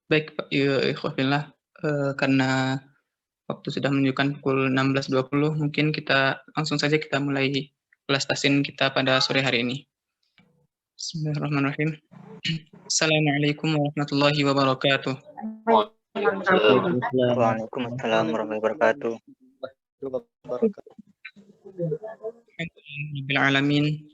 Baik, Pak, ikhwah fillah, karena waktu sudah menunjukkan pukul 16.20, mungkin kita langsung saja kita mulai kelas tahsin kita pada sore hari ini. Bismillahirrahmanirrahim. Assalamualaikum warahmatullahi wabarakatuh. Waalaikumsalam warahmatullahi wabarakatuh. Rabbil alamin.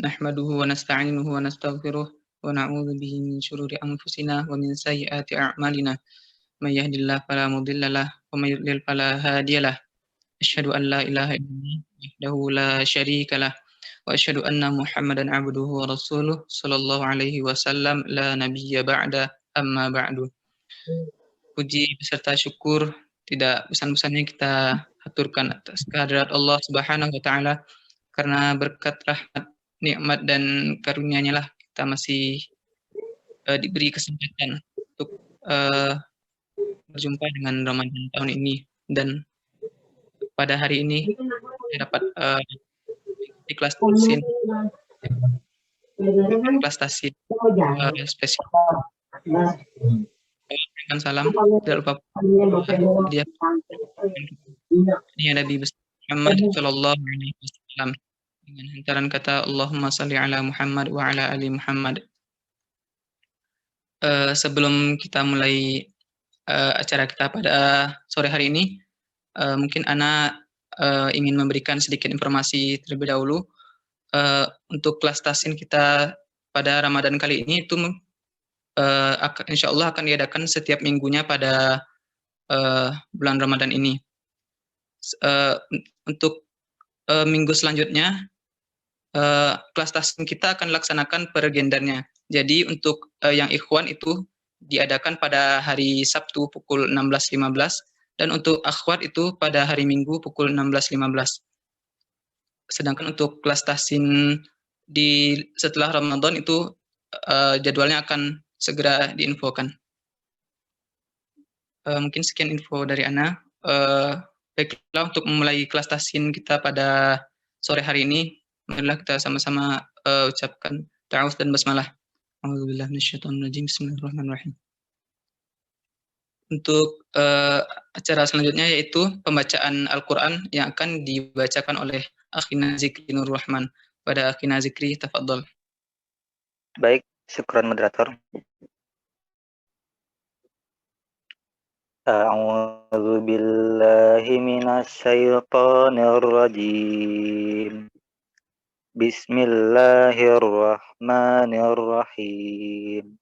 Nahmaduhu wa nasta'inuhu wa nastaghfiruh wa na'udzu bihi min syururi anfusina wa min sayyiati a'malina. May yahdihillahu fala mudilla lahu wa may yudlil fala hadiyalah. Asyhadu an la ilaha illallah wahdahu la syarika lah wa asyhadu anna Muhammadan abduhu wa rasuluh sallallahu alaihi wasallam la nabiyya ba'da amma ba'du. Puji beserta syukur tidak bosan-bosannya kita aturkan atas kehadirat Allah Subhanahu wa taala, karena berkat rahmat, nikmat dan karunia-Nya lah kita masih diberi kesempatan untuk berjumpa dengan Ramadan tahun ini, dan pada hari ini saya dapat di kelas tahsin spesial. Dengan salam, tidak lupa dia Nabi Muhammad Shallallahu Alaihi Wasallam dengan hantaran kata Allahumma salli ala Muhammad wa ala ali Muhammad. Sebelum kita mulai acara kita pada sore hari ini, mungkin Ana ingin memberikan sedikit informasi terlebih dahulu. Untuk kelas tahsin kita pada Ramadan kali ini itu insya Allah akan diadakan setiap minggunya pada bulan Ramadan ini. Untuk minggu selanjutnya kelas tahsin kita akan laksanakan per gendernya. Jadi untuk yang ikhwan itu diadakan pada hari Sabtu pukul 16.15 dan untuk akhwat itu pada hari Minggu pukul 16.15. Sedangkan untuk kelas tahsin setelah Ramadan itu jadwalnya akan segera diinfokan. Mungkin sekian info dari Ana. Baiklah, untuk memulai kelas tahsin kita pada sore hari ini, marilah kita sama-sama ucapkan ta'awudz dan basmalah. A'udzubillahi minasyaitonirrajim. Bismillahirrahmanirrahim. Untuk acara selanjutnya yaitu pembacaan Al-Qur'an yang akan dibacakan oleh Akhina Zikri Nur Rahman. Pada Akhina Zikri, tafadhol. Baik, syukran moderator. A'udzu billahi minasyaitonir rajim. Bismillahirrahmanirrahim.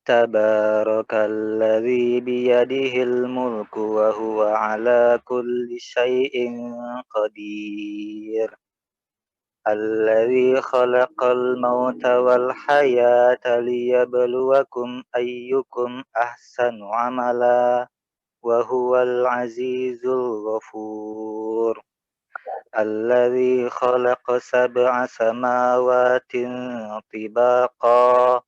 Tabarakalladzi biyadihil mulku wa huwa ala kulli syai'in qadir. Alladzi khalaqal mauta wal hayata liyabluwakum ayyukum ahsanu amala wa huwal azizul ghafur. Alladzi khalaqa sab'a samawati tibaqa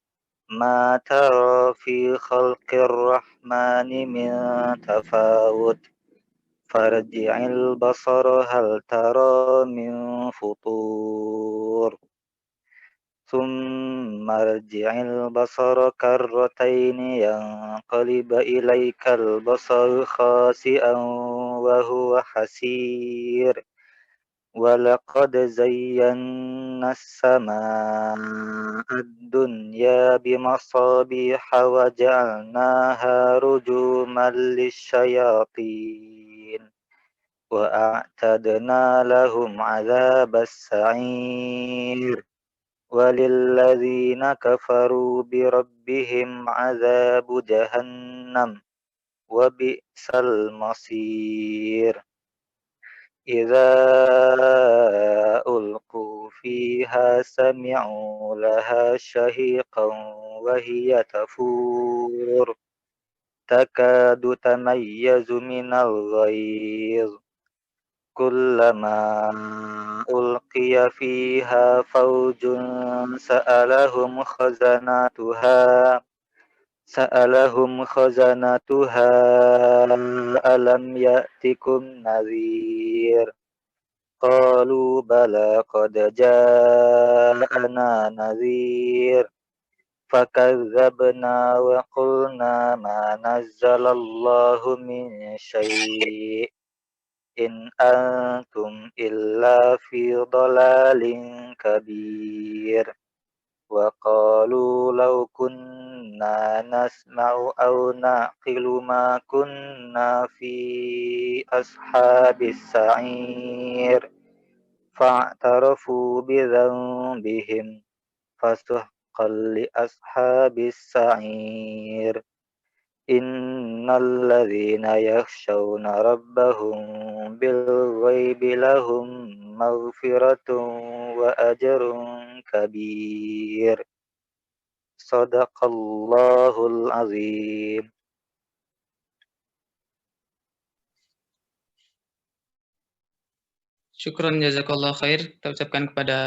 ma tara fi khalqir rahmani min tafawut. Farji'il basara hal tara min futur. Thumma rji'il basara karrataini yanqalib ilaikal basaru khasi'an wa huwa hasir. Walaqad zayyana as-samaa'a ad-dunya bimasabiha wa ja'alnaha rujuman lisyayatin. Wa a'tadna lahum 'adzabas sa'ir. Walilladzina kafaru birabbihim 'adzabu jahannam. Wa bi'sal masir. Idza ulqu fiha sami'u laha shahiqan wa hiya tafur. Takadu tamayyazu minal ghayz. Kullama ulqiya fiha fawjun sa'alahum khazanatuha alam ya'tikum nadhir. Qalu bala qad ja'ana nadhir فكذبنا وقلنا ما نزل الله من شيء إن أنتم إلا في ضلال كبير وقالوا لو كنا نسمع أو نعقل ما كنا في أصحاب السعير فاعترفوا بذنبهم فسحقا لأصحاب السعير إن الذين يخشون ربهم بالغيب لهم مغفرة وأجر كبير صدق الله العظيم. Syukran jazakallah khair. Kita ucapkan kepada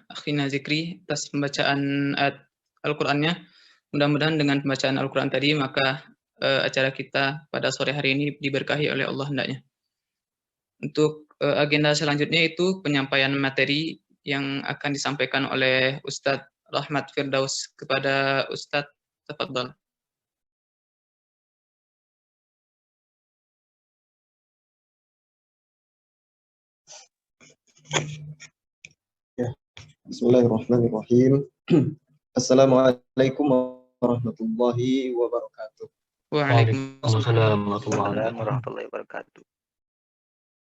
Akhina Zikri atas pembacaan ayat Al-Qur'annya. Mudah-mudahan dengan pembacaan Al-Qur'an tadi maka acara kita pada sore hari ini diberkahi oleh Allah hendaknya. Untuk agenda selanjutnya itu penyampaian materi yang akan disampaikan oleh Ustadz Rahmat Firdaus. Kepada Ustadz, tafadhal. Ya, bismillahirrahmanirrahim. Assalamualaikum warahmatullahi wabarakatuh. Waalaikumsalam warahmatullahi wabarakatuh.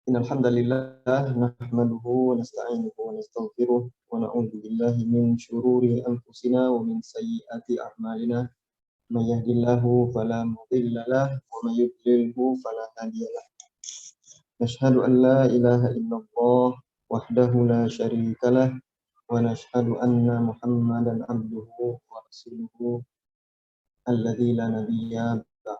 Innal hamdalillah nahmaduhu wa nasta'inuhu wa nastaghfiruh wa na'udzu billahi min shururi anfusina wa min sayyiati a'malina. May yahdihillahu fala mudilla lahu wa may yudlilhu fala hadiya lahu. Nashhadu an la ilaha illallah wahdahu la syarika lah wa nashhadu anna Muhammadan abduhu wa rasuluhu alladzi la nabiyya ba'd.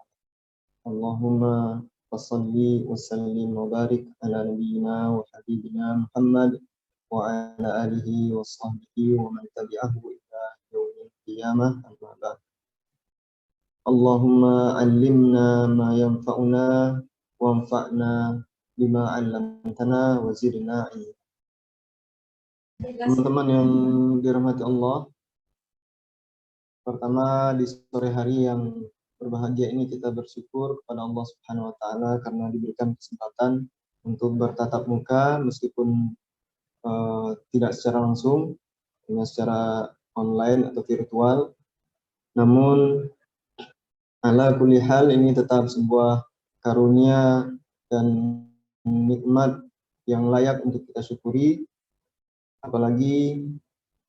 Allahumma wassalli wa sallim wa barik ala nabiyyina wa habibina Muhammad wa ala alihi wa sahbihi wa man tabi'ahu ila yaumil qiyamah amma ba'd. Allahumma 'allimna ma yanfa'una wanfa'na bima 'allamtana wa zidna ilma. Teman-teman yang dirahmati Allah, pertama di sore hari yang berbahagia ini kita bersyukur kepada Allah Subhanahu wa taala karena diberikan kesempatan untuk bertatap muka meskipun tidak secara langsung, hanya secara online atau virtual. Namun ala kulli hal ini tetap sebuah karunia dan nikmat yang layak untuk kita syukuri, apalagi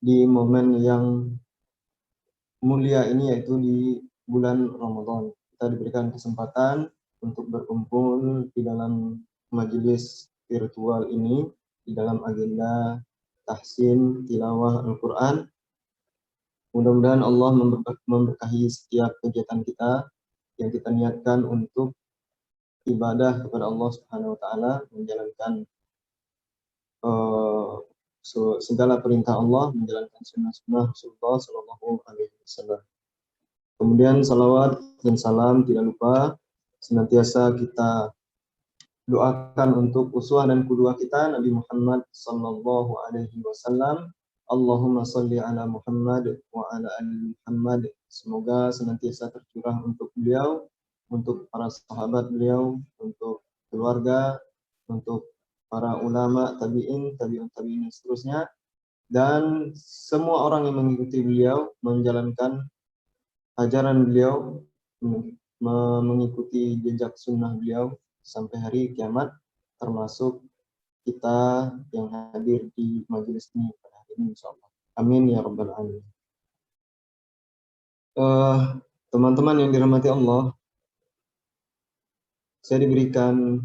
di momen yang mulia ini, yaitu di bulan Ramadan. Kita diberikan kesempatan untuk berkumpul di dalam majelis virtual ini, di dalam agenda tahsin tilawah Al-Quran. Mudah-mudahan Allah memberkahi setiap kegiatan kita yang kita niatkan untuk ibadah kepada Allah Subhanahu wa taala, menjalankan segala perintah Allah, menjalankan sunnah-sunnah Rasulullah Shallallahu Alaihi Wasallam. Kemudian salawat dan salam tidak lupa senantiasa kita doakan untuk uswah dan qudwah kita Nabi Muhammad Shallallahu Alaihi Wasallam. Allahumma sholli ala Muhammad wa ala ali Muhammad. Semoga senantiasa tercurah untuk beliau, untuk para sahabat beliau, untuk keluarga, untuk para ulama, tabi'in, tabi'un tabi'in, dan seterusnya, dan semua orang yang mengikuti beliau, menjalankan ajaran beliau, mengikuti jejak sunnah beliau sampai hari kiamat, termasuk kita yang hadir di majelis ini pada hari ini, insyaallah. Amin ya rabbal alamin. Teman-teman yang dirahmati Allah, saya diberikan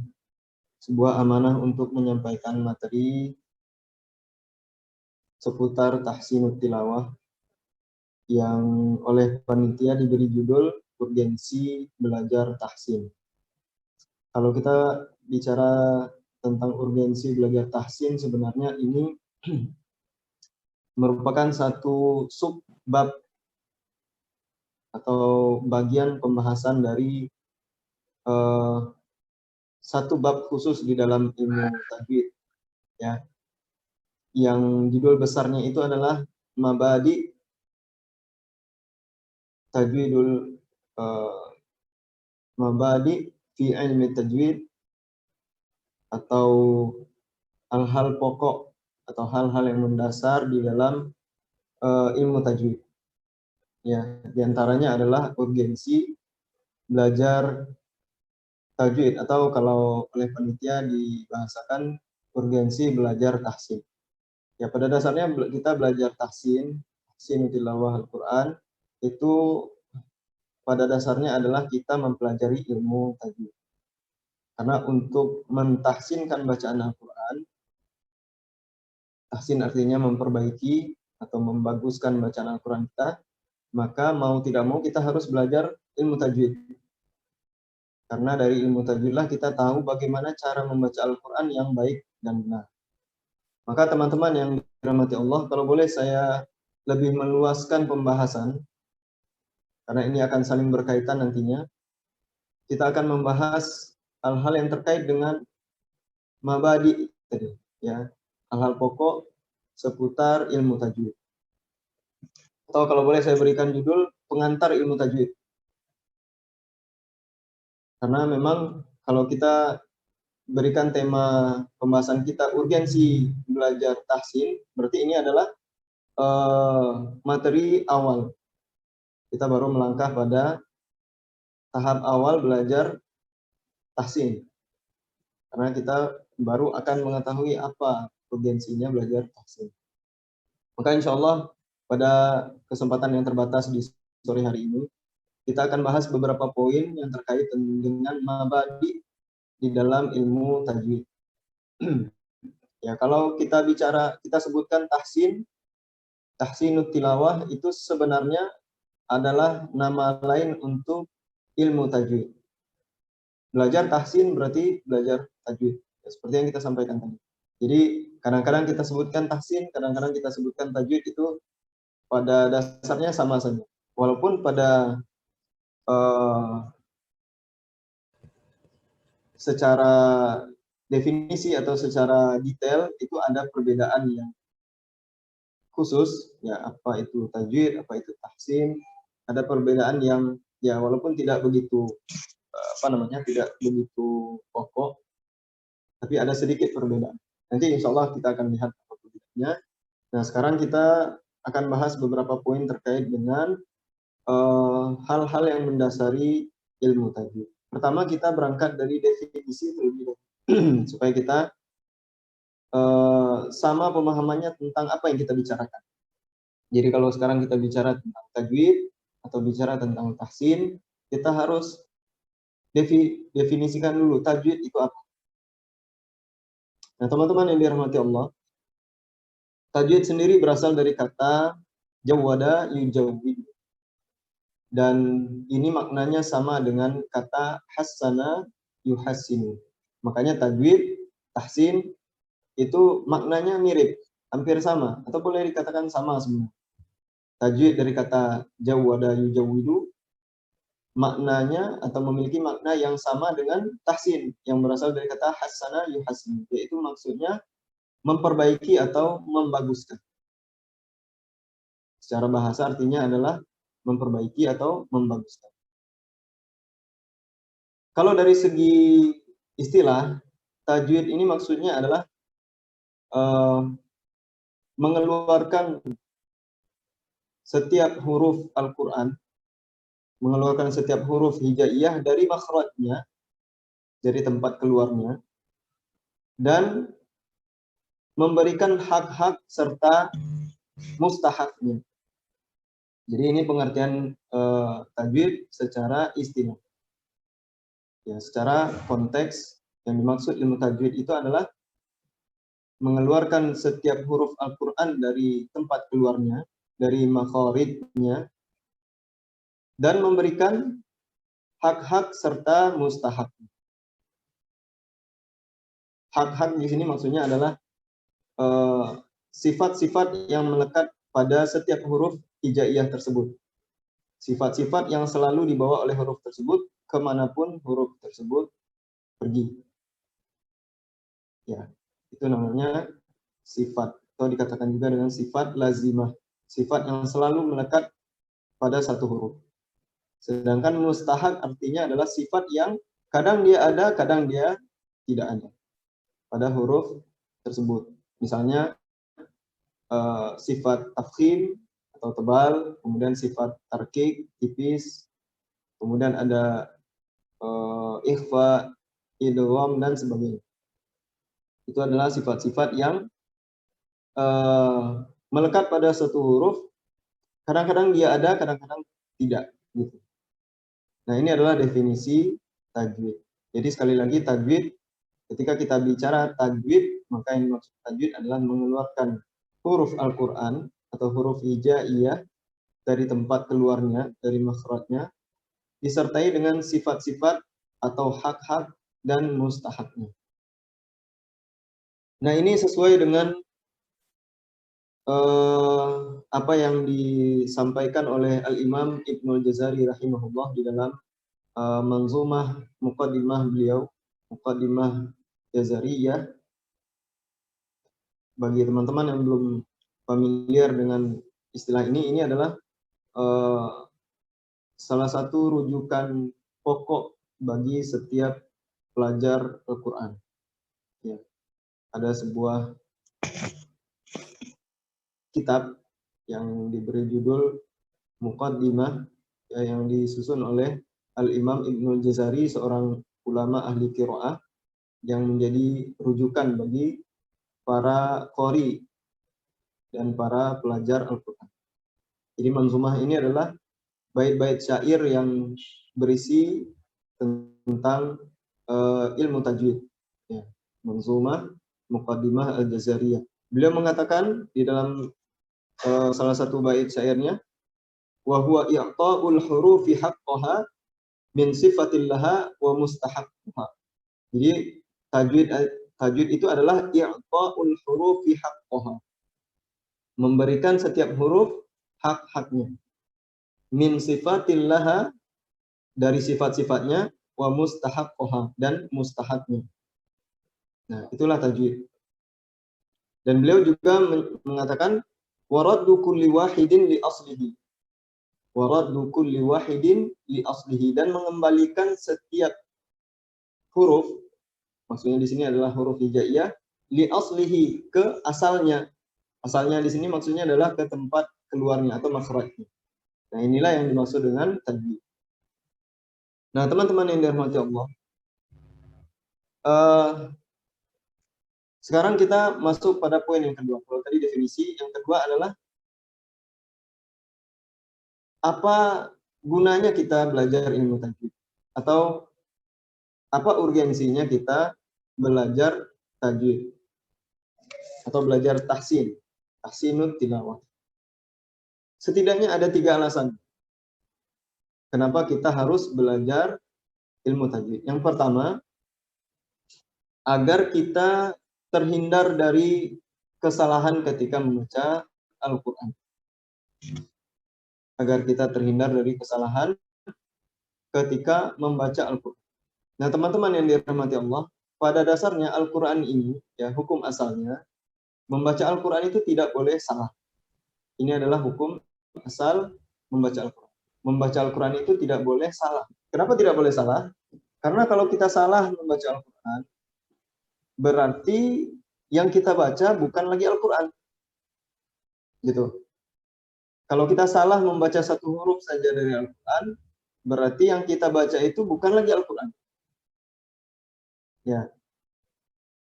sebuah amanah untuk menyampaikan materi seputar tahsinut tilawah yang oleh panitia diberi judul urgensi belajar tahsin. Kalau kita bicara tentang urgensi belajar tahsin, sebenarnya ini merupakan satu subbab atau bagian pembahasan dari satu bab khusus di dalam ilmu tajwid, ya, yang judul besarnya itu adalah mabadi tajwidul mabadi fi ilmi tajwid, atau hal-hal pokok atau hal-hal yang mendasar di dalam ilmu tajwid. Ya, diantaranya adalah urgensi belajar tajwid, atau kalau oleh panitia dibahasakan urgensi belajar tahsin. Ya, pada dasarnya kita belajar tahsin tilawah Al-Quran, itu pada dasarnya adalah kita mempelajari ilmu tajwid. Karena untuk mentahsinkan bacaan Al-Quran, tahsin artinya memperbaiki atau membaguskan bacaan Al-Quran kita, maka mau tidak mau kita harus belajar ilmu tajwid. Karena dari ilmu tajwidlah kita tahu bagaimana cara membaca Al-Quran yang baik dan benar. Maka teman-teman yang dirahmati Allah, kalau boleh saya lebih meluaskan pembahasan, karena ini akan saling berkaitan nantinya. Kita akan membahas hal-hal yang terkait dengan mabadi tadi, ya, hal-hal pokok seputar ilmu tajwid. Atau kalau boleh saya berikan judul pengantar ilmu tajwid. Karena memang kalau kita berikan tema pembahasan kita urgensi belajar tahsin, berarti ini adalah materi awal. Kita baru melangkah pada tahap awal belajar tahsin. Karena kita baru akan mengetahui apa urgensinya belajar tahsin. Maka insya Allah pada kesempatan yang terbatas di sore hari ini, kita akan bahas beberapa poin yang terkait dengan mabadi di dalam ilmu tajwid. Ya, kalau kita sebutkan tahsinut tilawah itu sebenarnya adalah nama lain untuk ilmu tajwid. Belajar tahsin berarti belajar tajwid, ya, seperti yang kita sampaikan tadi. Jadi kadang-kadang kita sebutkan tahsin, kadang-kadang kita sebutkan tajwid, itu pada dasarnya sama saja. Walaupun pada secara definisi atau secara detail itu ada perbedaan yang khusus, ya, apa itu tajwid, apa itu tahsin, ada perbedaan yang ya walaupun tidak begitu tidak begitu pokok, tapi ada sedikit perbedaan. Nanti insya Allah kita akan lihat apa perbedaannya. Nah, sekarang kita akan bahas beberapa poin terkait dengan hal-hal yang mendasari ilmu tajwid. Pertama, kita berangkat dari definisi terlebih dahulu supaya kita sama pemahamannya tentang apa yang kita bicarakan. Jadi kalau sekarang kita bicara tentang tajwid atau bicara tentang tahsin, kita harus definisikan dulu tajwid itu apa. Nah, teman-teman yang dirahmati Allah, tajwid sendiri berasal dari kata jawwada yujawwid. Dan ini maknanya sama dengan kata hassana yuhassinu. Makanya tajwid, tahsin itu maknanya mirip, hampir sama, atau boleh dikatakan sama semua. Tajwid dari kata jawwada yujawwidu maknanya atau memiliki makna yang sama dengan tahsin yang berasal dari kata hassana yuhassinu, yaitu maksudnya memperbaiki atau membaguskan. Secara bahasa artinya adalah memperbaiki atau membaguskan. Kalau dari segi istilah, tajwid ini maksudnya adalah mengeluarkan setiap huruf Al-Quran, mengeluarkan setiap huruf hijaiyah dari makhrajnya, dari tempat keluarnya, dan memberikan hak-hak serta mustahaknya. Jadi ini pengertian tajwid secara istilah. Ya, secara konteks yang dimaksud ilmu tajwid itu adalah mengeluarkan setiap huruf Al-Quran dari tempat keluarnya, dari makharijnya, dan memberikan hak-hak serta mustahak. Hak-hak di sini maksudnya adalah sifat-sifat yang melekat pada setiap huruf hijaiyah tersebut. Sifat-sifat yang selalu dibawa oleh huruf tersebut kemanapun huruf tersebut pergi. Ya, itu namanya sifat, atau dikatakan juga dengan sifat lazimah. Sifat yang selalu melekat pada satu huruf. Sedangkan mustahak artinya adalah sifat yang kadang dia ada, kadang dia tidak ada pada huruf tersebut. Misalnya sifat tafkhim atau tebal, kemudian sifat tarkik, tipis, kemudian ada ikhfa, idgham, dan sebagainya. Itu adalah sifat-sifat yang melekat pada suatu huruf, kadang-kadang dia ada, kadang-kadang tidak. Gitu. Nah, ini adalah definisi tajwid. Jadi sekali lagi tajwid, ketika kita bicara tajwid, maka yang dimaksud tajwid adalah mengeluarkan huruf Al-Quran atau huruf hijaiyah dari tempat keluarnya, dari makhrajnya, disertai dengan sifat-sifat atau hak-hak dan mustahaknya. Nah, ini sesuai dengan apa yang disampaikan oleh Al-Imam Ibnul Jazari rahimahullah di dalam manzumah muqaddimah beliau, muqaddimah Jazariyah. Bagi teman-teman yang belum familiar dengan istilah ini adalah salah satu rujukan pokok bagi setiap pelajar Al-Quran. Ya. Ada sebuah kitab yang diberi judul Muqaddimah, ya, yang disusun oleh Al-Imam Ibnul Jazari, seorang ulama ahli qiraah yang menjadi rujukan bagi para qori dan para pelajar Al-Quran. Jadi manzumah ini adalah bait-bait syair yang berisi tentang ilmu tajwid. Ya. Manzumah Muqaddimah Al-Jazariyah. Beliau mengatakan di dalam salah satu bait syairnya, wa huwa i'ta'ul hurufi haqqaha min sifatillaha wa mustahaqqaha. Jadi tajwid itu adalah i'ta'ul hurufi haqqaha. Memberikan setiap huruf hak-haknya. Min sifatillaha, dari sifat-sifatnya, wa mustahaqqaha, dan mustahaknya. Nah, itulah tajwid. Dan beliau juga mengatakan waraddu kulli wahidin li aslihi. Waraddu kulli wahidin li aslihi, dan mengembalikan setiap huruf, maksudnya di sini adalah huruf hijaiyah, li aslihi, ke asalnya. Asalnya di sini maksudnya adalah ke tempat keluarnya atau makhrajnya. Nah, inilah yang dimaksud dengan tajwid. Nah, teman-teman yang dirahmati Allah, sekarang kita masuk pada poin yang kedua. Kalau tadi definisi, yang kedua adalah apa gunanya kita belajar ilmu tajwid, atau apa urgensinya kita belajar tajwid atau belajar tahsin, tahsinut tilawah. Setidaknya ada 3 alasan kenapa kita harus belajar ilmu tajwid. Yang pertama, agar kita terhindar dari kesalahan ketika membaca Al-Quran. Agar kita terhindar dari kesalahan ketika membaca Al-Quran. Nah, teman-teman yang dirahmati Allah, pada dasarnya Al-Quran ini, ya, hukum asalnya, membaca Al-Quran itu tidak boleh salah. Ini adalah hukum asal membaca Al-Quran. Membaca Al-Quran itu tidak boleh salah. Kenapa tidak boleh salah? Karena kalau kita salah membaca Al-Quran, berarti yang kita baca bukan lagi Al-Quran. Gitu. Kalau kita salah membaca satu huruf saja dari Al-Quran, berarti yang kita baca itu bukan lagi Al-Quran. Ya.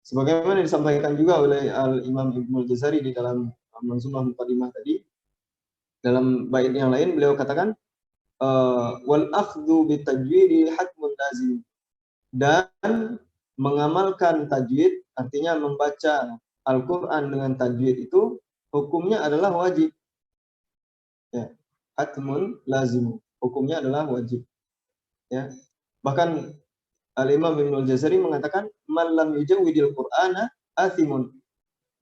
Sebagaimana disampaikan juga oleh Al-Imam Ibnul Jazari di dalam manzumah muqaddimah tadi, dalam bait yang lain beliau katakan, wal akhdhu bitajwidi hatmun lazim. Dan mengamalkan tajwid, artinya membaca Al-Quran dengan tajwid itu hukumnya adalah wajib. Ya, hatmun lazim. Hukumnya adalah wajib. Ya. Bahkan Al-Imam Ibnul Jazari mengatakan, man lam yujawwidil Qur'ana athimun.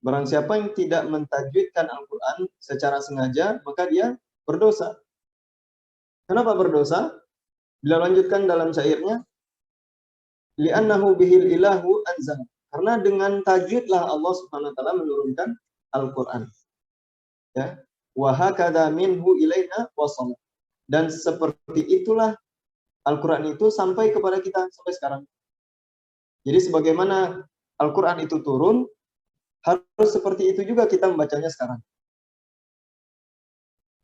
Barang siapa yang tidak mentajwidkan Al-Quran secara sengaja, maka dia berdosa. Kenapa berdosa? Bila lanjutkan dalam syairnya, li'annahu bihil ilahu anzal. Karena dengan tajwidlah Allah Subhanahu wa taala menurunkan Al-Qur'an. Ya. Wa hakadha minhu ilaina wasal. Dan seperti itulah Al-Quran itu sampai kepada kita sampai sekarang. Jadi sebagaimana Al-Quran itu turun, harus seperti itu juga kita membacanya sekarang.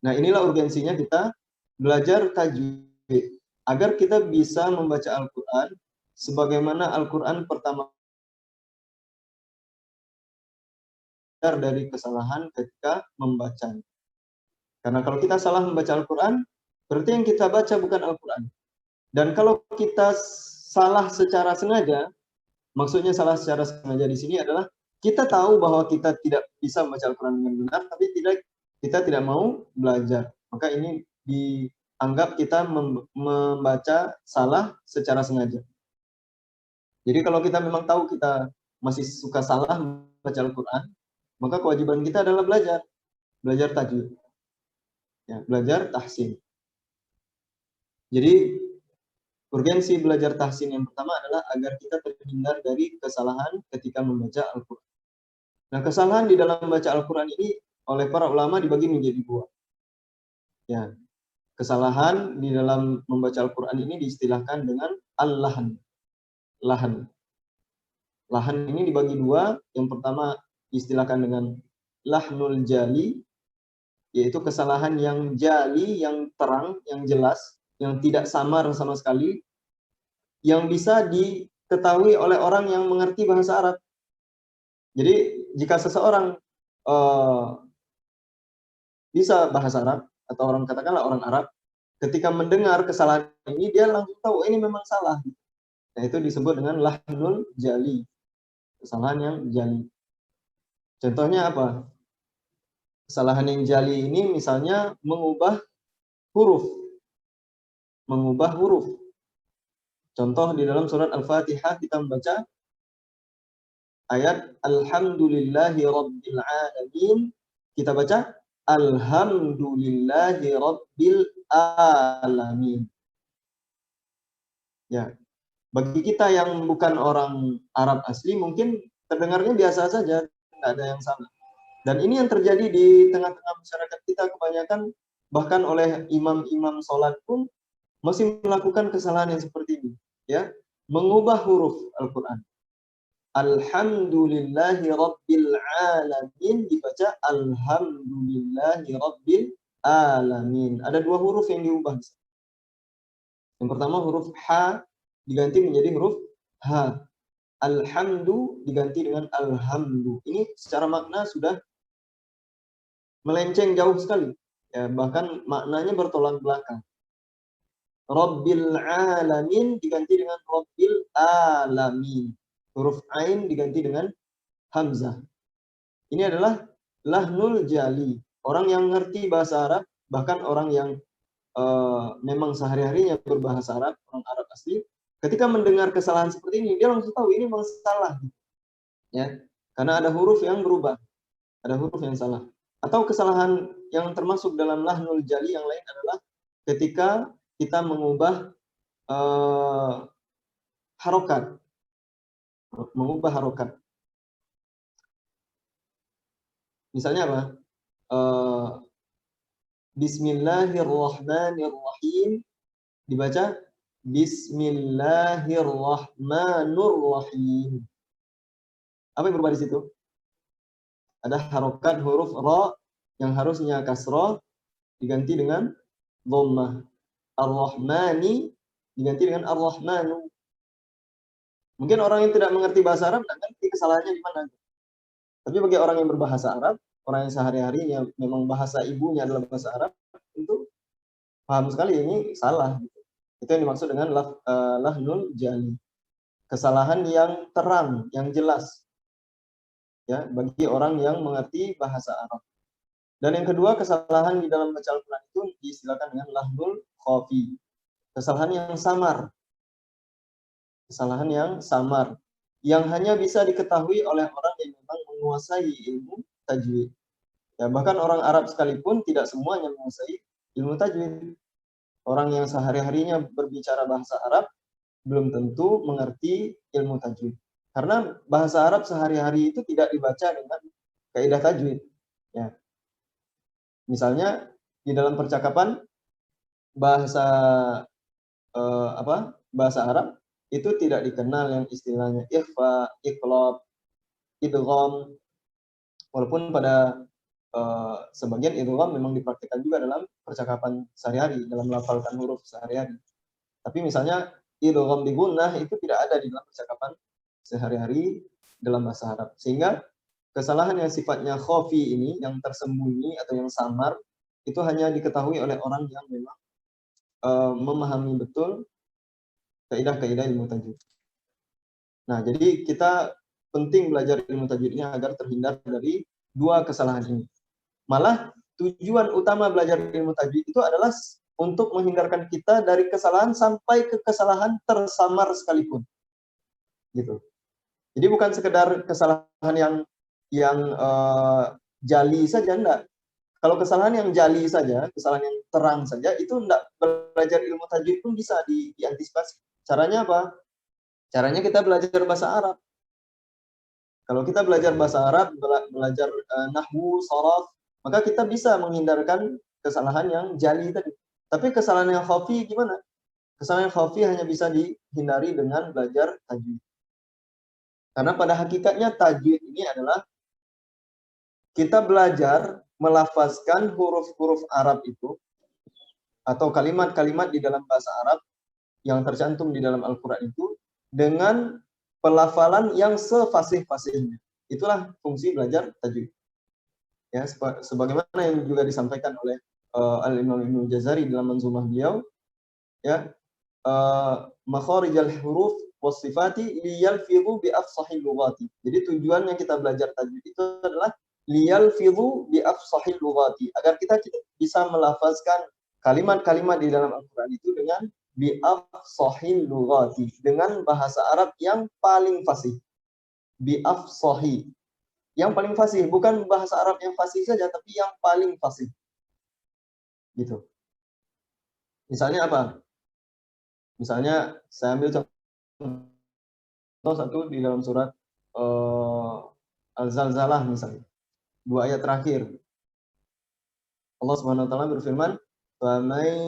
Nah, inilah urgensinya kita belajar tajwid agar kita bisa membaca Al-Quran sebagaimana Al-Quran pertama dari kesalahan ketika membaca. Karena kalau kita salah membaca Al-Quran, berarti yang kita baca bukan Al-Quran. Dan kalau kita salah secara sengaja, maksudnya salah secara sengaja di sini adalah kita tahu bahwa kita tidak bisa membaca Al-Quran dengan benar, tapi kita tidak mau belajar. Maka ini dianggap kita membaca salah secara sengaja. Jadi kalau kita memang tahu kita masih suka salah membaca Al-Quran, maka kewajiban kita adalah belajar tajwid. Ya, belajar tahsin. Jadi urgensi belajar tahsin yang pertama adalah agar kita terhindar dari kesalahan ketika membaca Al-Quran. Nah, kesalahan di dalam membaca Al-Quran ini oleh para ulama dibagi menjadi dua. Ya, kesalahan di dalam membaca Al-Quran ini diistilahkan dengan al-lahan. Lahan ini dibagi dua. Yang pertama diistilahkan dengan lahnul jali, yaitu kesalahan yang jali, yang terang, yang jelas, yang tidak samar sama sekali, yang bisa diketahui oleh orang yang mengerti bahasa Arab. Jadi jika seseorang bisa bahasa Arab, atau orang katakanlah orang Arab, ketika mendengar kesalahan ini dia langsung tahu ini memang salah. Nah, itu disebut dengan lahnul jali, kesalahan yang jali. Contohnya apa? Kesalahan yang jali ini misalnya mengubah huruf. Contoh di dalam surat Al-Fatihah kita membaca ayat Alhamdulillahi Rabbil Alamin. Kita baca Alhamdulillahi Rabbil Alamin. Ya, bagi kita yang bukan orang Arab asli mungkin terdengarnya biasa saja, tidak ada yang salah. Dan ini yang terjadi di tengah-tengah masyarakat kita kebanyakan, bahkan oleh imam-imam sholat pun masih melakukan kesalahan yang seperti ini, ya, mengubah huruf Al-Quran. Alhamdulillahi Rabbil Alamin dibaca Alhamdulillahi Rabbil Alamin. Ada dua huruf yang diubah. Yang pertama huruf H diganti menjadi huruf H. Alhamdu diganti dengan alhamdu. Ini secara makna sudah melenceng jauh sekali. Ya, bahkan maknanya bertolak belakang. Rabbil Alamin diganti dengan Rabbil Alamin. Huruf Ain diganti dengan Hamzah. Ini adalah lahnul jali. Orang yang ngerti bahasa Arab, bahkan orang yang memang sehari-harinya berbahasa Arab, orang Arab asli, ketika mendengar kesalahan seperti ini, dia langsung tahu ini memang salah. Ya, karena ada huruf yang berubah. Ada huruf yang salah. Atau kesalahan yang termasuk dalam lahnul jali yang lain adalah ketika kita mengubah harokat. Mengubah harokat. Misalnya apa? Bismillahirrahmanirrahim dibaca Bismillahirrahmanirrahim. Apa yang berubah di situ? Ada harokat huruf ra yang harusnya kasrah diganti dengan dhammah. Ar-Rahmani diganti dengan Ar-Rahmanu. Mungkin orang yang tidak mengerti bahasa Arab tidak ngerti kesalahannya di mana. Tapi bagi orang yang berbahasa Arab, orang yang sehari-harinya memang bahasa ibunya adalah bahasa Arab, itu paham sekali ini salah. Itu yang dimaksud dengan lahnul jali. Kesalahan yang terang, yang jelas. Ya, bagi orang yang mengerti bahasa Arab. Dan yang kedua, kesalahan di dalam baca Al-Quran itu diistilahkan dengan lahnul khafi. Kesalahan yang samar. Kesalahan yang samar. Yang hanya bisa diketahui oleh orang yang memang menguasai ilmu tajwid. Ya, bahkan orang Arab sekalipun tidak semuanya menguasai ilmu tajwid. Orang yang sehari-harinya berbicara bahasa Arab belum tentu mengerti ilmu tajwid. Karena bahasa Arab sehari-hari itu tidak dibaca dengan kaidah tajwid. Ya. Misalnya di dalam percakapan bahasa bahasa Arab itu tidak dikenal yang istilahnya ikhfa, iqlab, idgham, walaupun pada sebagian idgham memang dipraktikkan juga dalam percakapan sehari-hari, dalam melafalkan huruf sehari-hari. Tapi misalnya idgham bi gunnah itu tidak ada di dalam percakapan sehari-hari dalam bahasa Arab. Sehingga kesalahan yang sifatnya khafi ini, yang tersembunyi atau yang samar, itu hanya diketahui oleh orang yang memang memahami betul kaidah-kaidah ilmu tajwid. Nah, jadi kita penting belajar ilmu tajwid ini agar terhindar dari dua kesalahan ini. Malah tujuan utama belajar ilmu tajwid itu adalah untuk menghindarkan kita dari kesalahan sampai ke kesalahan tersamar sekalipun. Gitu. Jadi bukan sekedar kesalahan yang jali saja, enggak. Kalau kesalahan yang jali saja, kesalahan yang terang saja, itu enggak, belajar ilmu tajwid pun bisa diantisipasi. Caranya apa? Caranya kita belajar bahasa Arab. Kalau kita belajar bahasa Arab, belajar nahwu, sharaf, maka kita bisa menghindarkan kesalahan yang jali tadi. Tapi kesalahan yang khafi gimana? Kesalahan yang khafi hanya bisa dihindari dengan belajar tajwid. Karena pada hakikatnya tajwid ini adalah kita belajar melafazkan huruf-huruf Arab itu atau kalimat-kalimat di dalam bahasa Arab yang tercantum di dalam Al-Quran itu dengan pelafalan yang sefasih-fasihnya. Itulah fungsi belajar tajwid. Ya, sebagaimana yang juga disampaikan oleh Al-Imam Ibnu Jazari dalam manzumah beliau, ya, makharijal huruf wasifati liyalfidhu bi afsahil lughati. Jadi tujuannya kita belajar tajwid itu adalah liyalfidhu bi afsahil lughati, agar kita bisa melafazkan kalimat-kalimat di dalam Al-Qur'an itu dengan bi afsahil lughati, dengan bahasa Arab yang paling fasih. Bi afsahi, yang paling fasih, bukan bahasa Arab yang fasih saja, tapi yang paling fasih. Gitu. Misalnya apa? Misalnya saya ambil contoh satu di dalam surat Al-Zalzalah misalnya. 2 ayat terakhir. Allah Subhanahu wa taala berfirman, "Faman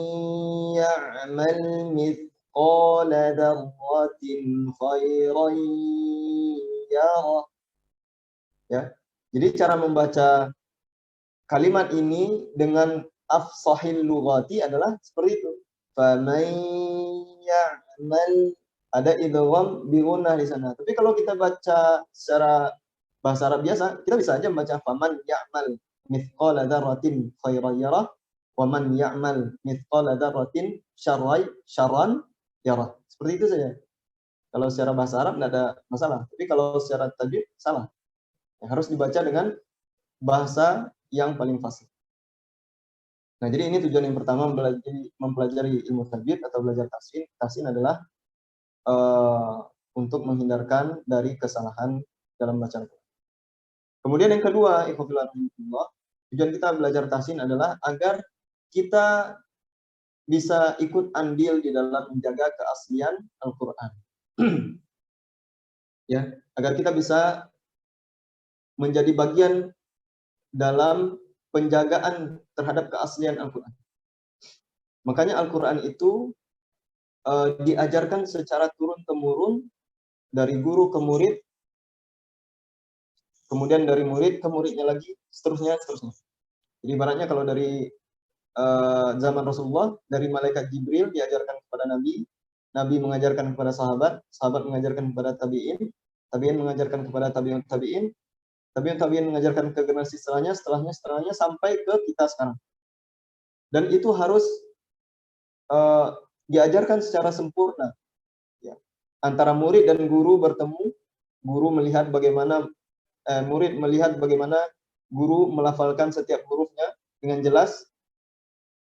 ya'mal mithqala dzarratin khairan yarah." Ya. Jadi cara membaca kalimat ini dengan afsahil lughati adalah seperti itu. Faman ya'mal, ada idgham bi gunnah di sana. Tapi kalau kita baca secara bahasa Arab biasa, kita bisa aja membaca faman ya'mal mithqala dzarratin khairan yarah wa man ya'mal mithqala dzarratin syarran yarah. Seperti itu saja. Kalau secara bahasa Arab tidak ada masalah. Tapi kalau secara tajwid salah. Ya, harus dibaca dengan bahasa yang paling fasih. Nah, jadi ini tujuan yang pertama mempelajari ilmu tajwid atau belajar tahsin. Tahsin adalah untuk menghindarkan dari kesalahan dalam bacaan. Kemudian yang kedua, tujuan kita belajar tahsin adalah agar kita bisa ikut andil di dalam menjaga keaslian Al-Quran. Ya, agar kita bisa menjadi bagian dalam penjagaan terhadap keaslian Al-Quran. Makanya Al-Quran itu diajarkan secara turun-temurun dari guru ke murid, kemudian dari murid ke muridnya lagi, seterusnya. Jadi ibaratnya kalau dari zaman Rasulullah, dari malaikat Jibril diajarkan kepada Nabi, Nabi mengajarkan kepada sahabat, sahabat mengajarkan kepada tabi'in, tabi'in mengajarkan kepada tabi'in, tabi'in mengajarkan ke generasi setelahnya sampai ke kita sekarang. Dan itu harus diajarkan secara sempurna. Ya. Antara murid dan guru bertemu, guru melihat bagaimana murid melihat bagaimana guru melafalkan setiap hurufnya dengan jelas,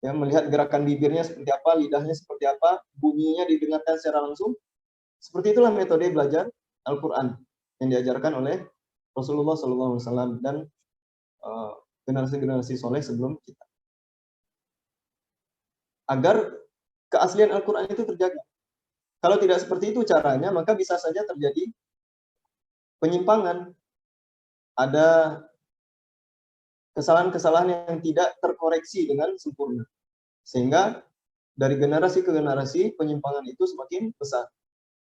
ya, melihat gerakan bibirnya seperti apa, lidahnya seperti apa, bunyinya didengarkan secara langsung. Seperti itulah metode belajar Al-Quran yang diajarkan oleh Rasulullah SAW dan generasi-generasi soleh sebelum kita. Agar keaslian Al-Quran itu terjaga. Kalau tidak seperti itu caranya, maka bisa saja terjadi penyimpangan. Ada kesalahan-kesalahan yang tidak terkoreksi dengan sempurna. Sehingga dari generasi ke generasi penyimpangan itu semakin besar.